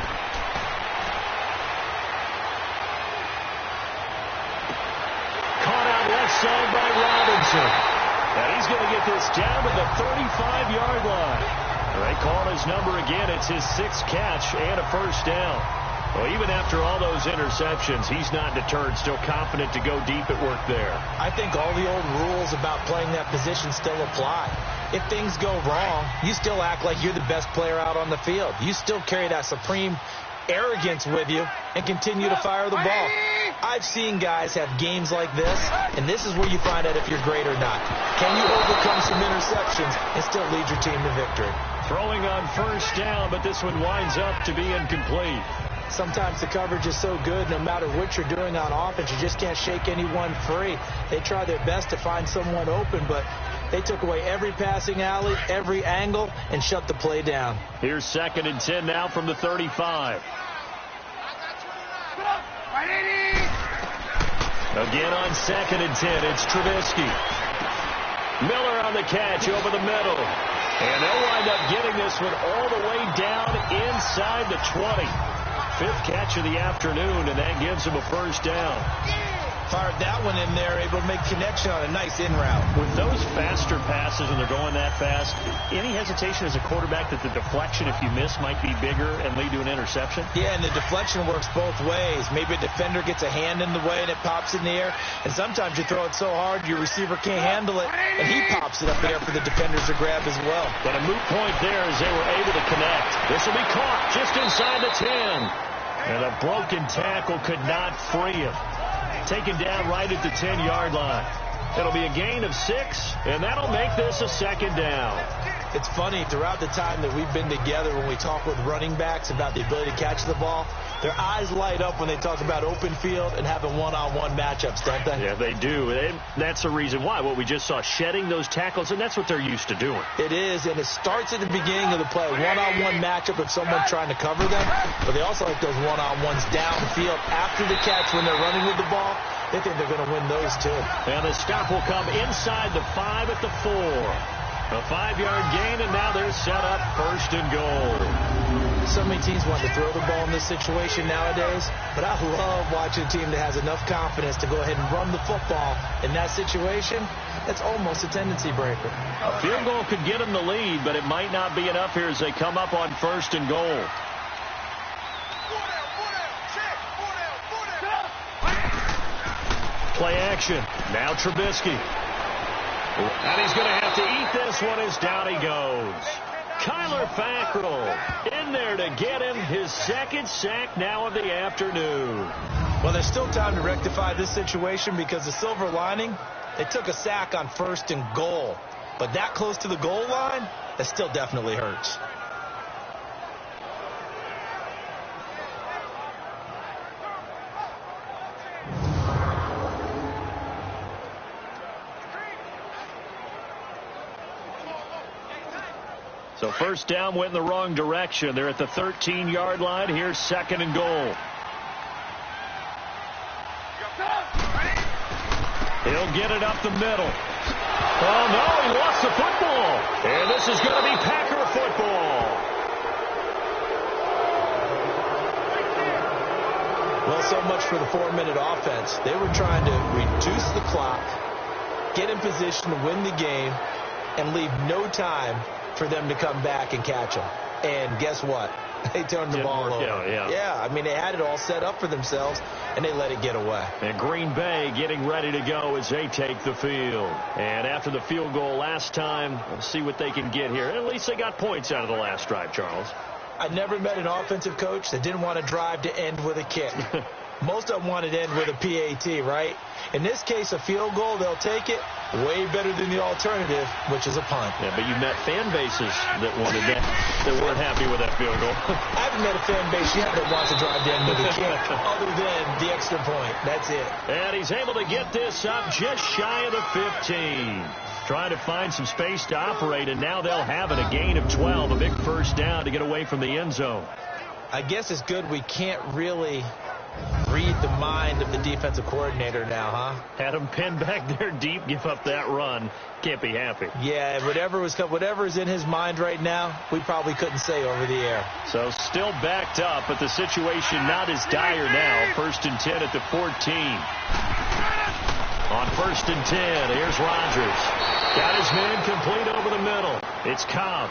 Caught out left side by Robinson. And he's going to get this down to the 35-yard line. They call his number again. It's his 6th catch and a 1st down. Well, even after all those interceptions, he's not deterred, still confident to go deep at work there. I think all the old rules about playing that position still apply. If things go wrong, you still act like you're the best player out on the field. You still carry that supreme arrogance with you and continue to fire the ball. I've seen guys have games like this, and this is where you find out if you're great or not. Can you overcome some interceptions and still lead your team to victory? Throwing on 1st down, but this one winds up to be incomplete. Sometimes the coverage is so good, no matter what you're doing on offense, you just can't shake anyone free. They try their best to find someone open, but they took away every passing alley, every angle, and shut the play down. Here's 2nd and 10 now from the 35. Again on 2nd and 10, it's Trubisky. Miller on the catch over the middle. And they'll wind up getting this one all the way down inside the 20. 5th catch of the afternoon, and that gives him a first down. Fired that one in there, able to make connection on a nice in route. With those faster passes when they're going that fast, any hesitation as a quarterback that the deflection, if you miss, might be bigger and lead to an interception? Yeah, and the deflection works both ways. Maybe a defender gets a hand in the way and it pops in the air, and sometimes you throw it so hard your receiver can't handle it, and he pops it up there for the defenders to grab as well. But a moot point there as they were able to connect. This will be caught just inside the 10. And a broken tackle could not free him. Taken down right at the 10-yard line. It'll be a gain of 6, and that'll make this a 2nd down. It's funny, throughout the time that we've been together, when we talk with running backs about the ability to catch the ball, their eyes light up when they talk about open field and having one-on-one matchups, don't they? Yeah, they do. And that's the reason why. What we just saw, shedding those tackles, and that's what they're used to doing. It is, and it starts at the beginning of the play. One-on-one matchup with someone trying to cover them, but they also like those one-on-ones downfield after the catch when they're running with the ball. They think they're going to win those, too. And the stop will come inside the 5 at the 4. A 5-yard gain, and now they're set up 1st and goal. So many teams want to throw the ball in this situation nowadays, but I love watching a team that has enough confidence to go ahead and run the football in that situation. That's almost a tendency breaker. A field goal could get them the lead, but it might not be enough here as they come up on 1st and goal. Play action. Now Trubisky. And he's going to have to eat this one as down he goes. Kyler Fackrell in there to get him his 2nd sack now of the afternoon. Well, there's still time to rectify this situation because the silver lining, they took a sack on 1st and goal. But that close to the goal line, that still definitely hurts. So 1st down went in the wrong direction. They're at the 13-yard line. Here's 2nd and goal. He'll get it up the middle. Oh, no, he lost the football. And this is going to be Packer football. Well, so much for the 4-minute offense. They were trying to reduce the clock, get in position to win the game, and leave no time for them to come back and catch them. And guess what? They turned the ball over. Yeah, I mean, they had it all set up for themselves, and they let it get away. And Green Bay getting ready to go as they take the field. And after the field goal last time, we'll see what they can get here. At least they got points out of the last drive, Charles. I never met an offensive coach that didn't want to drive to end with a kick. Most of them wanted to end with a PAT, right? In this case, a field goal, they'll take it. Way better than the alternative, which is a punt. Yeah, but you met fan bases that wanted that weren't happy with that field goal. I haven't met a fan base yet that wants to drive to end with a kick, other than the extra point. That's it. And he's able to get this up just shy of the 15. Trying to find some space to operate, and now they'll have it. A gain of 12, a big 1st down to get away from the end zone. I guess it's good we can't really read the mind of the defensive coordinator now, huh? Had him pinned back there deep, give up that run. Can't be happy. Yeah, whatever is in his mind right now, we probably couldn't say over the air. So still backed up, but the situation not as dire now. 1st and 10 at the 14. On 1st and 10, here's Rodgers. Got his man complete over the middle. It's Cobb.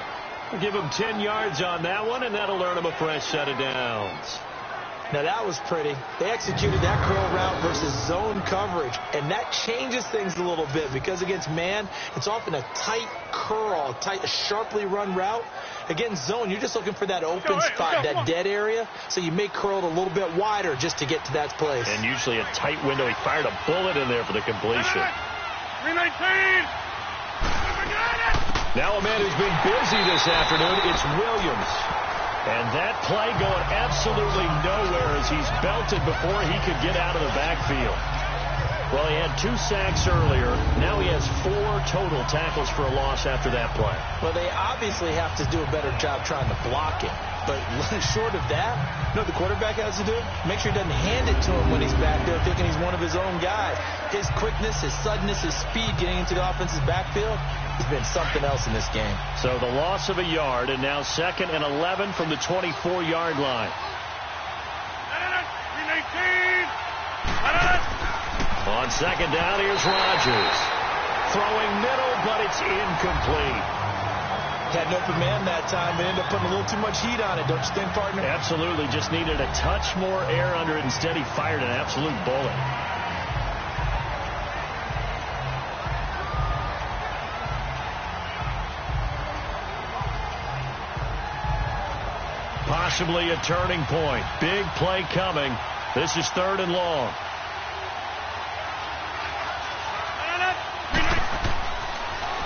We'll give him 10 yards on that one, and that'll earn him a fresh set of downs. Now, that was pretty. They executed that curl route versus zone coverage, and that changes things a little bit because against man, it's often a tight curl, a sharply run route. Against zone, you're just looking for that open spot, that dead area, so you may curl it a little bit wider just to get to that place. And usually a tight window. He fired a bullet in there for the completion. 319! Now a man who's been busy this afternoon, it's Williams. And that play going absolutely nowhere as he's belted before he could get out of the backfield. Well, he had 2 sacks earlier. Now he has 4 total tackles for a loss after that play. Well, they obviously have to do a better job trying to block him. But short of that, you know what the quarterback has to do? Make sure he doesn't hand it to him when he's back there thinking he's one of his own guys. His quickness, his suddenness, his speed getting into the offense's backfield has been something else in this game. So the loss of a yard, and now 2nd and 11 from the 24-yard line. On 2nd down, here's Rodgers. Throwing middle, but it's incomplete. Had an open man that time, but ended up putting a little too much heat on it, don't you think, partner? Absolutely. Just needed a touch more air under it. Instead, he fired an absolute bullet. Possibly a turning point. Big play coming. This is 3rd and long.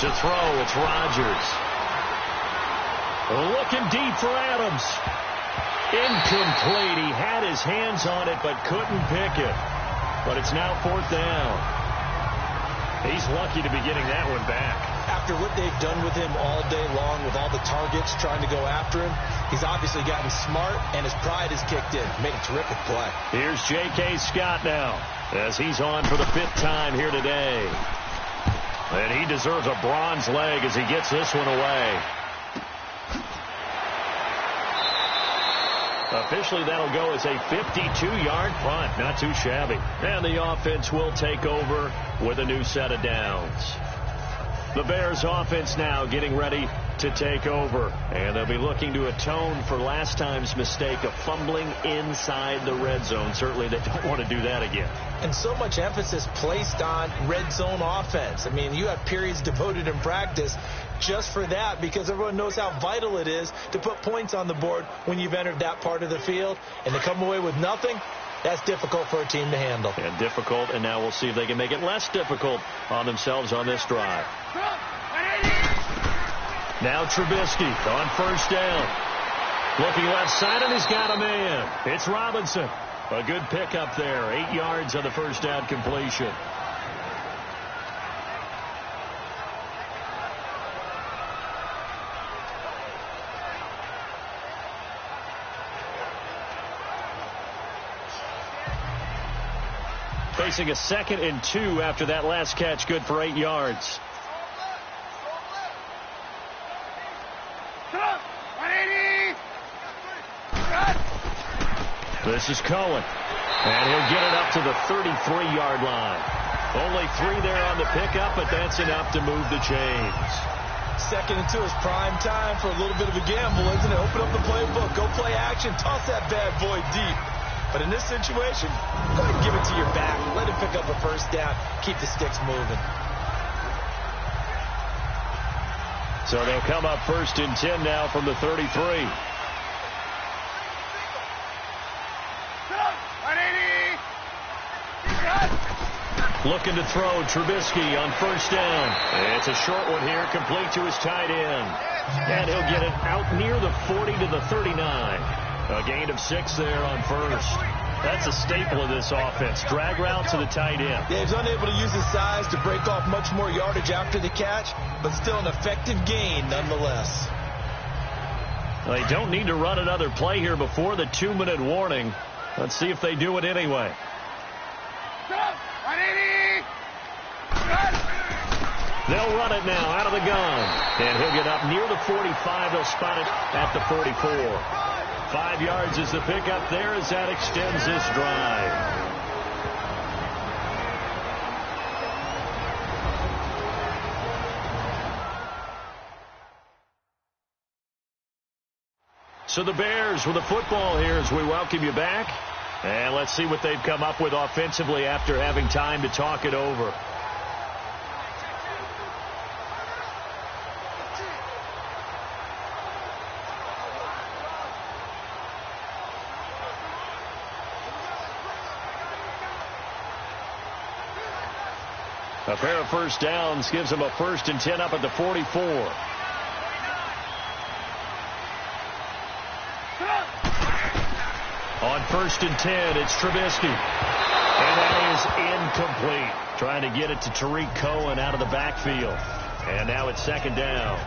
To throw, it's Rodgers. Looking deep for Adams. Incomplete. He had his hands on it, but couldn't pick it. But it's now 4th down. He's lucky to be getting that one back. After what they've done with him all day long, with all the targets trying to go after him, he's obviously gotten smart, and his pride has kicked in. Made a terrific play. Here's J.K. Scott now, as he's on for the 5th time here today. And he deserves a bronze leg as he gets this one away. Officially, that'll go as a 52-yard punt. Not too shabby. And the offense will take over with a new set of downs. The Bears offense now getting ready to take over. And they'll be looking to atone for last time's mistake of fumbling inside the red zone. Certainly they don't want to do that again. And so much emphasis placed on red zone offense. I mean, you have periods devoted in practice just for that, because everyone knows how vital it is to put points on the board when you've entered that part of the field. And to come away with nothing, that's difficult for a team to handle. And difficult, and now we'll see if they can make it less difficult on themselves on this drive. Now Trubisky on 1st down. Looking left side, and he's got a man. It's Robinson. A good pickup there. 8 yards on the 1st down completion. Facing a 2nd and 2 after that last catch, good for 8 yards. This is Cohen, and he'll get it up to the 33-yard line. Only 3 there on the pickup, but that's enough to move the chains. 2nd and 2 is prime time for a little bit of a gamble, isn't it? Open up the playbook, go play action, toss that bad boy deep. But in this situation, go ahead and give it to your back. Let him pick up a 1st down. Keep the sticks moving. So they'll come up 1st and 10 now from the 33. Looking to throw, Trubisky on 1st down. It's a short one here, complete to his tight end. And he'll get it out near the 40 to the 39. A gain of 6 there on 1st. That's a staple of this offense. Drag route to the tight end. Yeah, he's unable to use his size to break off much more yardage after the catch, but still an effective gain nonetheless. They don't need to run another play here before the 2-minute warning. Let's see if they do it anyway. They'll run it now out of the gun. And he'll get up near the 45. They'll spot it at the 44. 5 yards is the pickup there as that extends this drive. So the Bears with the football here as we welcome you back. And let's see what they've come up with offensively after having time to talk it over. A pair of 1st downs gives them a 1st and 10 up at the 44. On 1st and 10, it's Trubisky. And that is incomplete. Trying to get it to Tariq Cohen out of the backfield. And now it's 2nd down.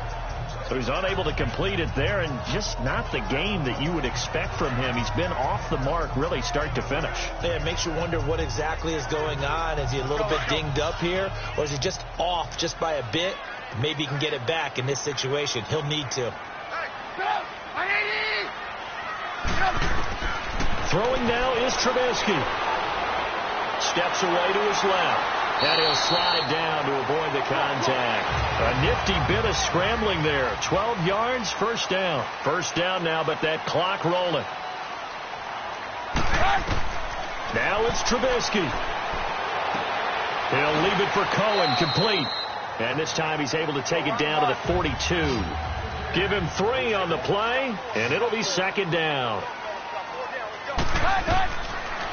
So he's unable to complete it there, and just not the game that you would expect from him. He's been off the mark really start to finish. Yeah, it makes you wonder what exactly is going on. Is he a little bit dinged up here, or is he just off just by a bit? Maybe he can get it back in this situation. He'll need to. Throwing now is Trubisky. Steps away to his left. And he'll slide down to avoid the contact. A nifty bit of scrambling there. 12 yards, 1st down. 1st down now, but that clock rolling. Now it's Trubisky. He'll leave it for Cohen, complete. And this time he's able to take it down to the 42. Give him 3 on the play, and it'll be 2nd down.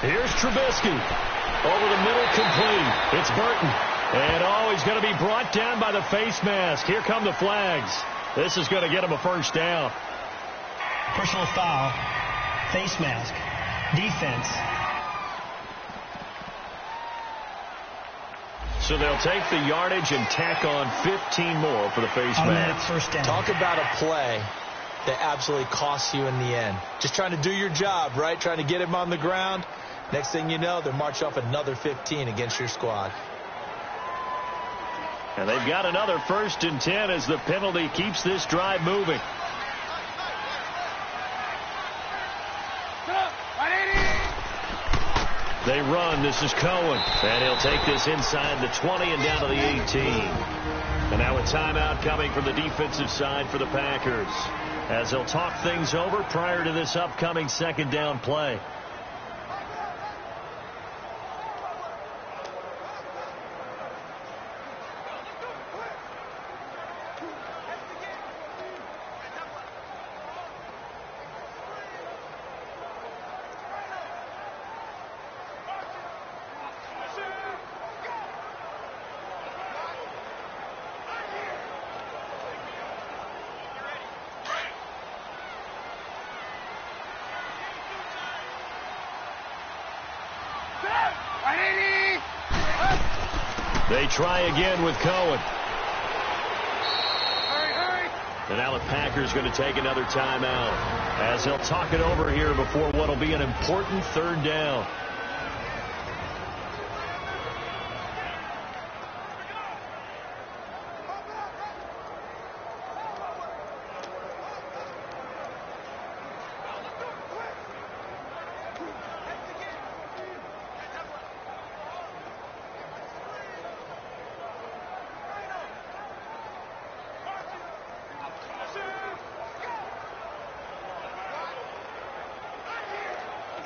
Here's Trubisky. Over the middle, complete. It's Burton. And, he's going to be brought down by the face mask. Here come the flags. This is going to get him a 1st down. Personal foul. Face mask. Defense. So they'll take the yardage and tack on 15 more for the face mask. 1st down. Talk about a play that absolutely costs you in the end. Just trying to do your job, right? Trying to get him on the ground. Next thing you know, they're marching off another 15 against your squad. And they've got another 1st and 10 as the penalty keeps this drive moving. They run. This is Cohen. And he'll take this inside the 20 and down to the 18. And now a timeout coming from the defensive side for the Packers, as they'll talk things over prior to this upcoming 2nd down play. They try again with Cohen. And now the Packers going to take another timeout, as they'll talk it over here before what will be an important 3rd down.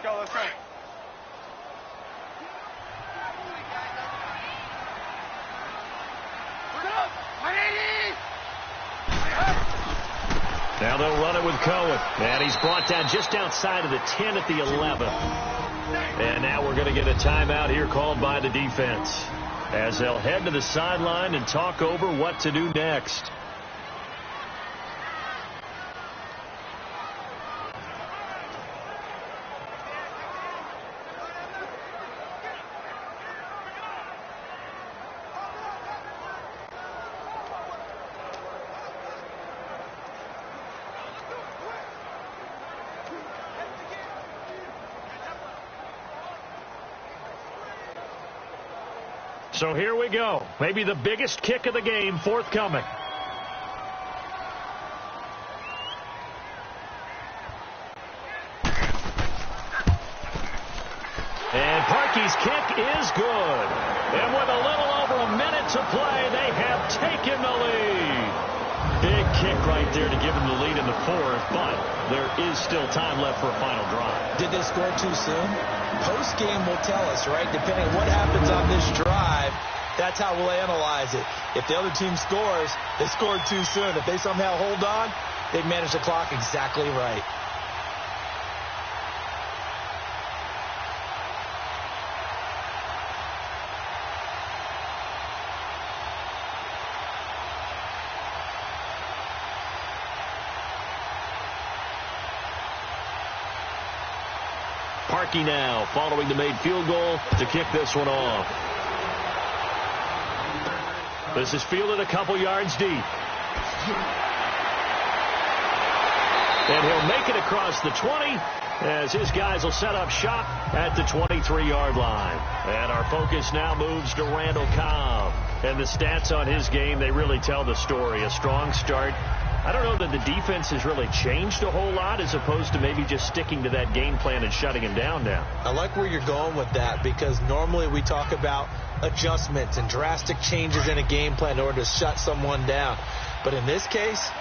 Let's go. Now they'll run it with Cohen. And he's brought down just outside of the 10 at the 11. And now we're going to get a timeout here called by the defense, as they'll head to the sideline and talk over what to do next. So here we go. Maybe the biggest kick of the game forthcoming. And Parkey's kick is good. And with a little over a minute to play, they have taken the lead. Big kick right there to give them the lead in the 4th, but there is still time left for a final drive. Did they score too soon? Post-game will tell us, right? Depending on what happens on this drive, that's how we'll analyze it. If the other team scores, they scored too soon. If they somehow hold on, they've managed the clock exactly right. Parkey now following the made field goal to kick this one off. This is fielded a couple yards deep. And he'll make it across the 20 as his guys will set up shop at the 23-yard line. And our focus now moves to Randall Cobb. And the stats on his game, they really tell the story. A strong start. I don't know that the defense has really changed a whole lot as opposed to maybe just sticking to that game plan and shutting him down now. I like where you're going with that because normally we talk about adjustments and drastic changes in a game plan in order to shut someone down. But in this case,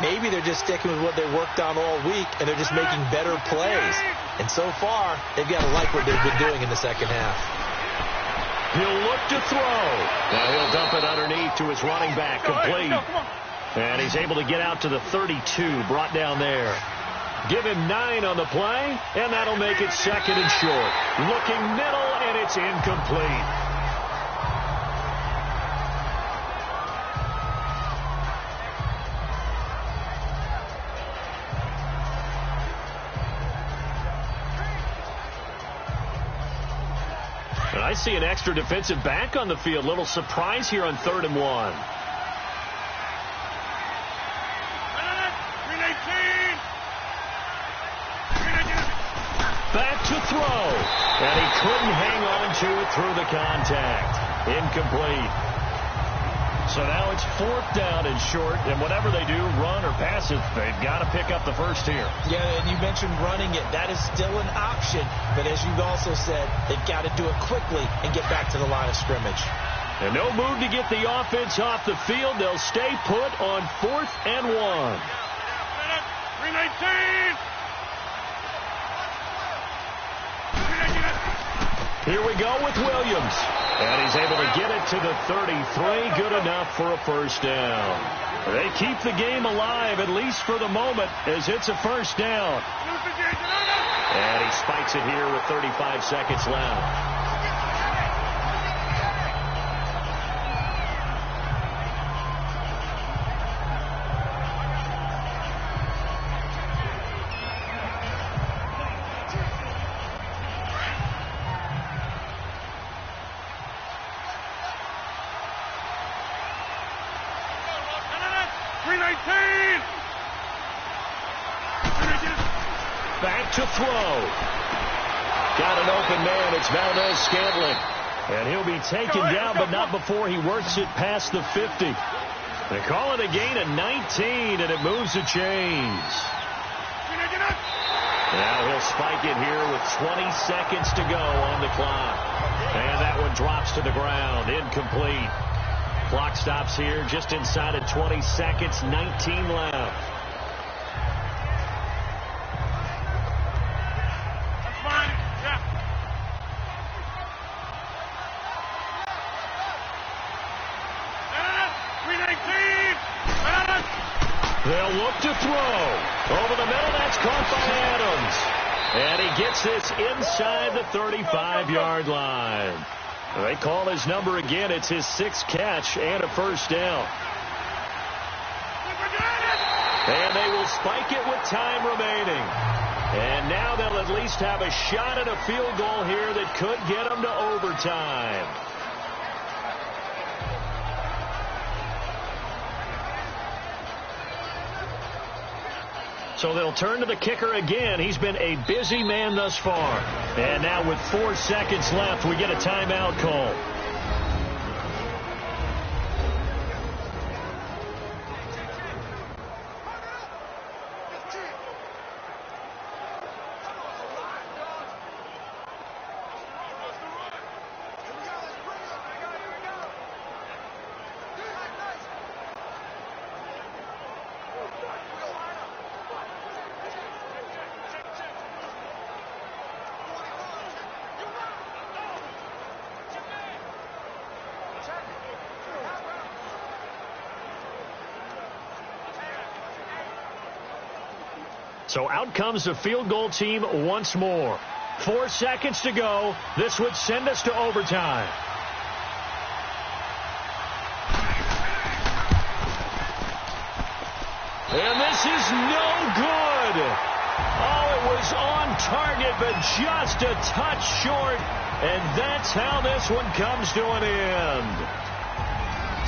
maybe they're just sticking with what they worked on all week and they're just making better plays. And so far, they've got to like what they've been doing in the second half. He'll look to throw. Now he'll dump it underneath to his running back, complete. And he's able to get out to the 32, brought down there. Give him 9 on the play, and that'll make it second and short. Looking middle, and it's incomplete. And I see an extra defensive back on the field. Little surprise here on 3rd and 1. Back to throw. And he couldn't hang on to it through the contact. Incomplete. So now it's 4th down and short. And whatever they do, run or pass it, they've got to pick up the first here. Yeah, and you mentioned running it. That is still an option. But as you've also said, they've got to do it quickly and get back to the line of scrimmage. And no move to get the offense off the field. They'll stay put on 4th and 1. 319. Here we go with Williams. And he's able to get it to the 33. Good enough for a first down. They keep the game alive, at least for the moment, as it's a first down. And he spikes it here with 35 seconds left. Back to throw. Got an open man. It's Valdez-Scantling. And he'll be taken down, but not before he works it past the 50. They call it a gain of 19, and it moves the chains. Now he'll spike it here with 20 seconds to go on the clock. And that one drops to the ground. Incomplete. Clock stops here just inside of 20 seconds. 19 left. They'll look to throw. Over the middle, that's caught by Adams. And he gets this inside the 35-yard line. They call his number again. It's his 6th catch and a first down. And they will spike it with time remaining. And now they'll at least have a shot at a field goal here that could get them to overtime. So they'll turn to the kicker again. He's been a busy man thus far. And now with 4 seconds left, we get a timeout call. So out comes the field goal team once more. 4 seconds to go. This would send us to overtime. And this is no good. Oh, it was on target, but just a touch short, and that's how this one comes to an end.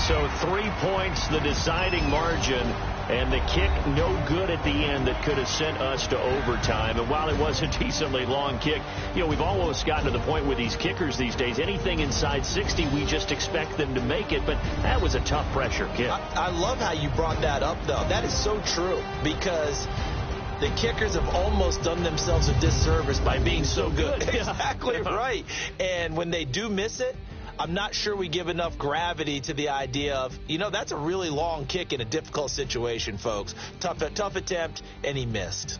So 3 points, the deciding margin, and the kick no good at the end that could have sent us to overtime. And while it was a decently long kick, we've almost gotten to the point with these kickers these days, anything inside 60, we just expect them to make it. But that was a tough pressure kick. I love how you brought that up, though. That is so true, because the kickers have almost done themselves a disservice by being so good. Exactly right. And when they do miss it, I'm not sure we give enough gravity to the idea of, that's a really long kick in a difficult situation, folks. Tough attempt, and he missed.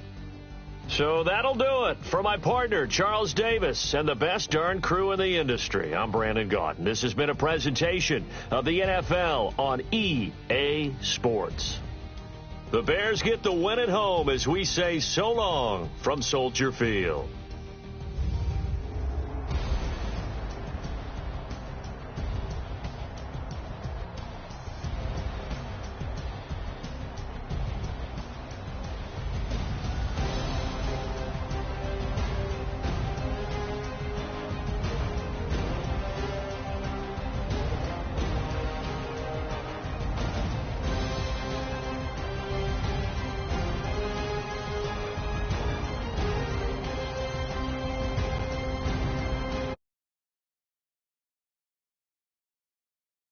So that'll do it. For my partner, Charles Davis, and the best darn crew in the industry, I'm Brandon Gaudin. This has been a presentation of the NFL on EA Sports. The Bears get the win at home as we say so long from Soldier Field.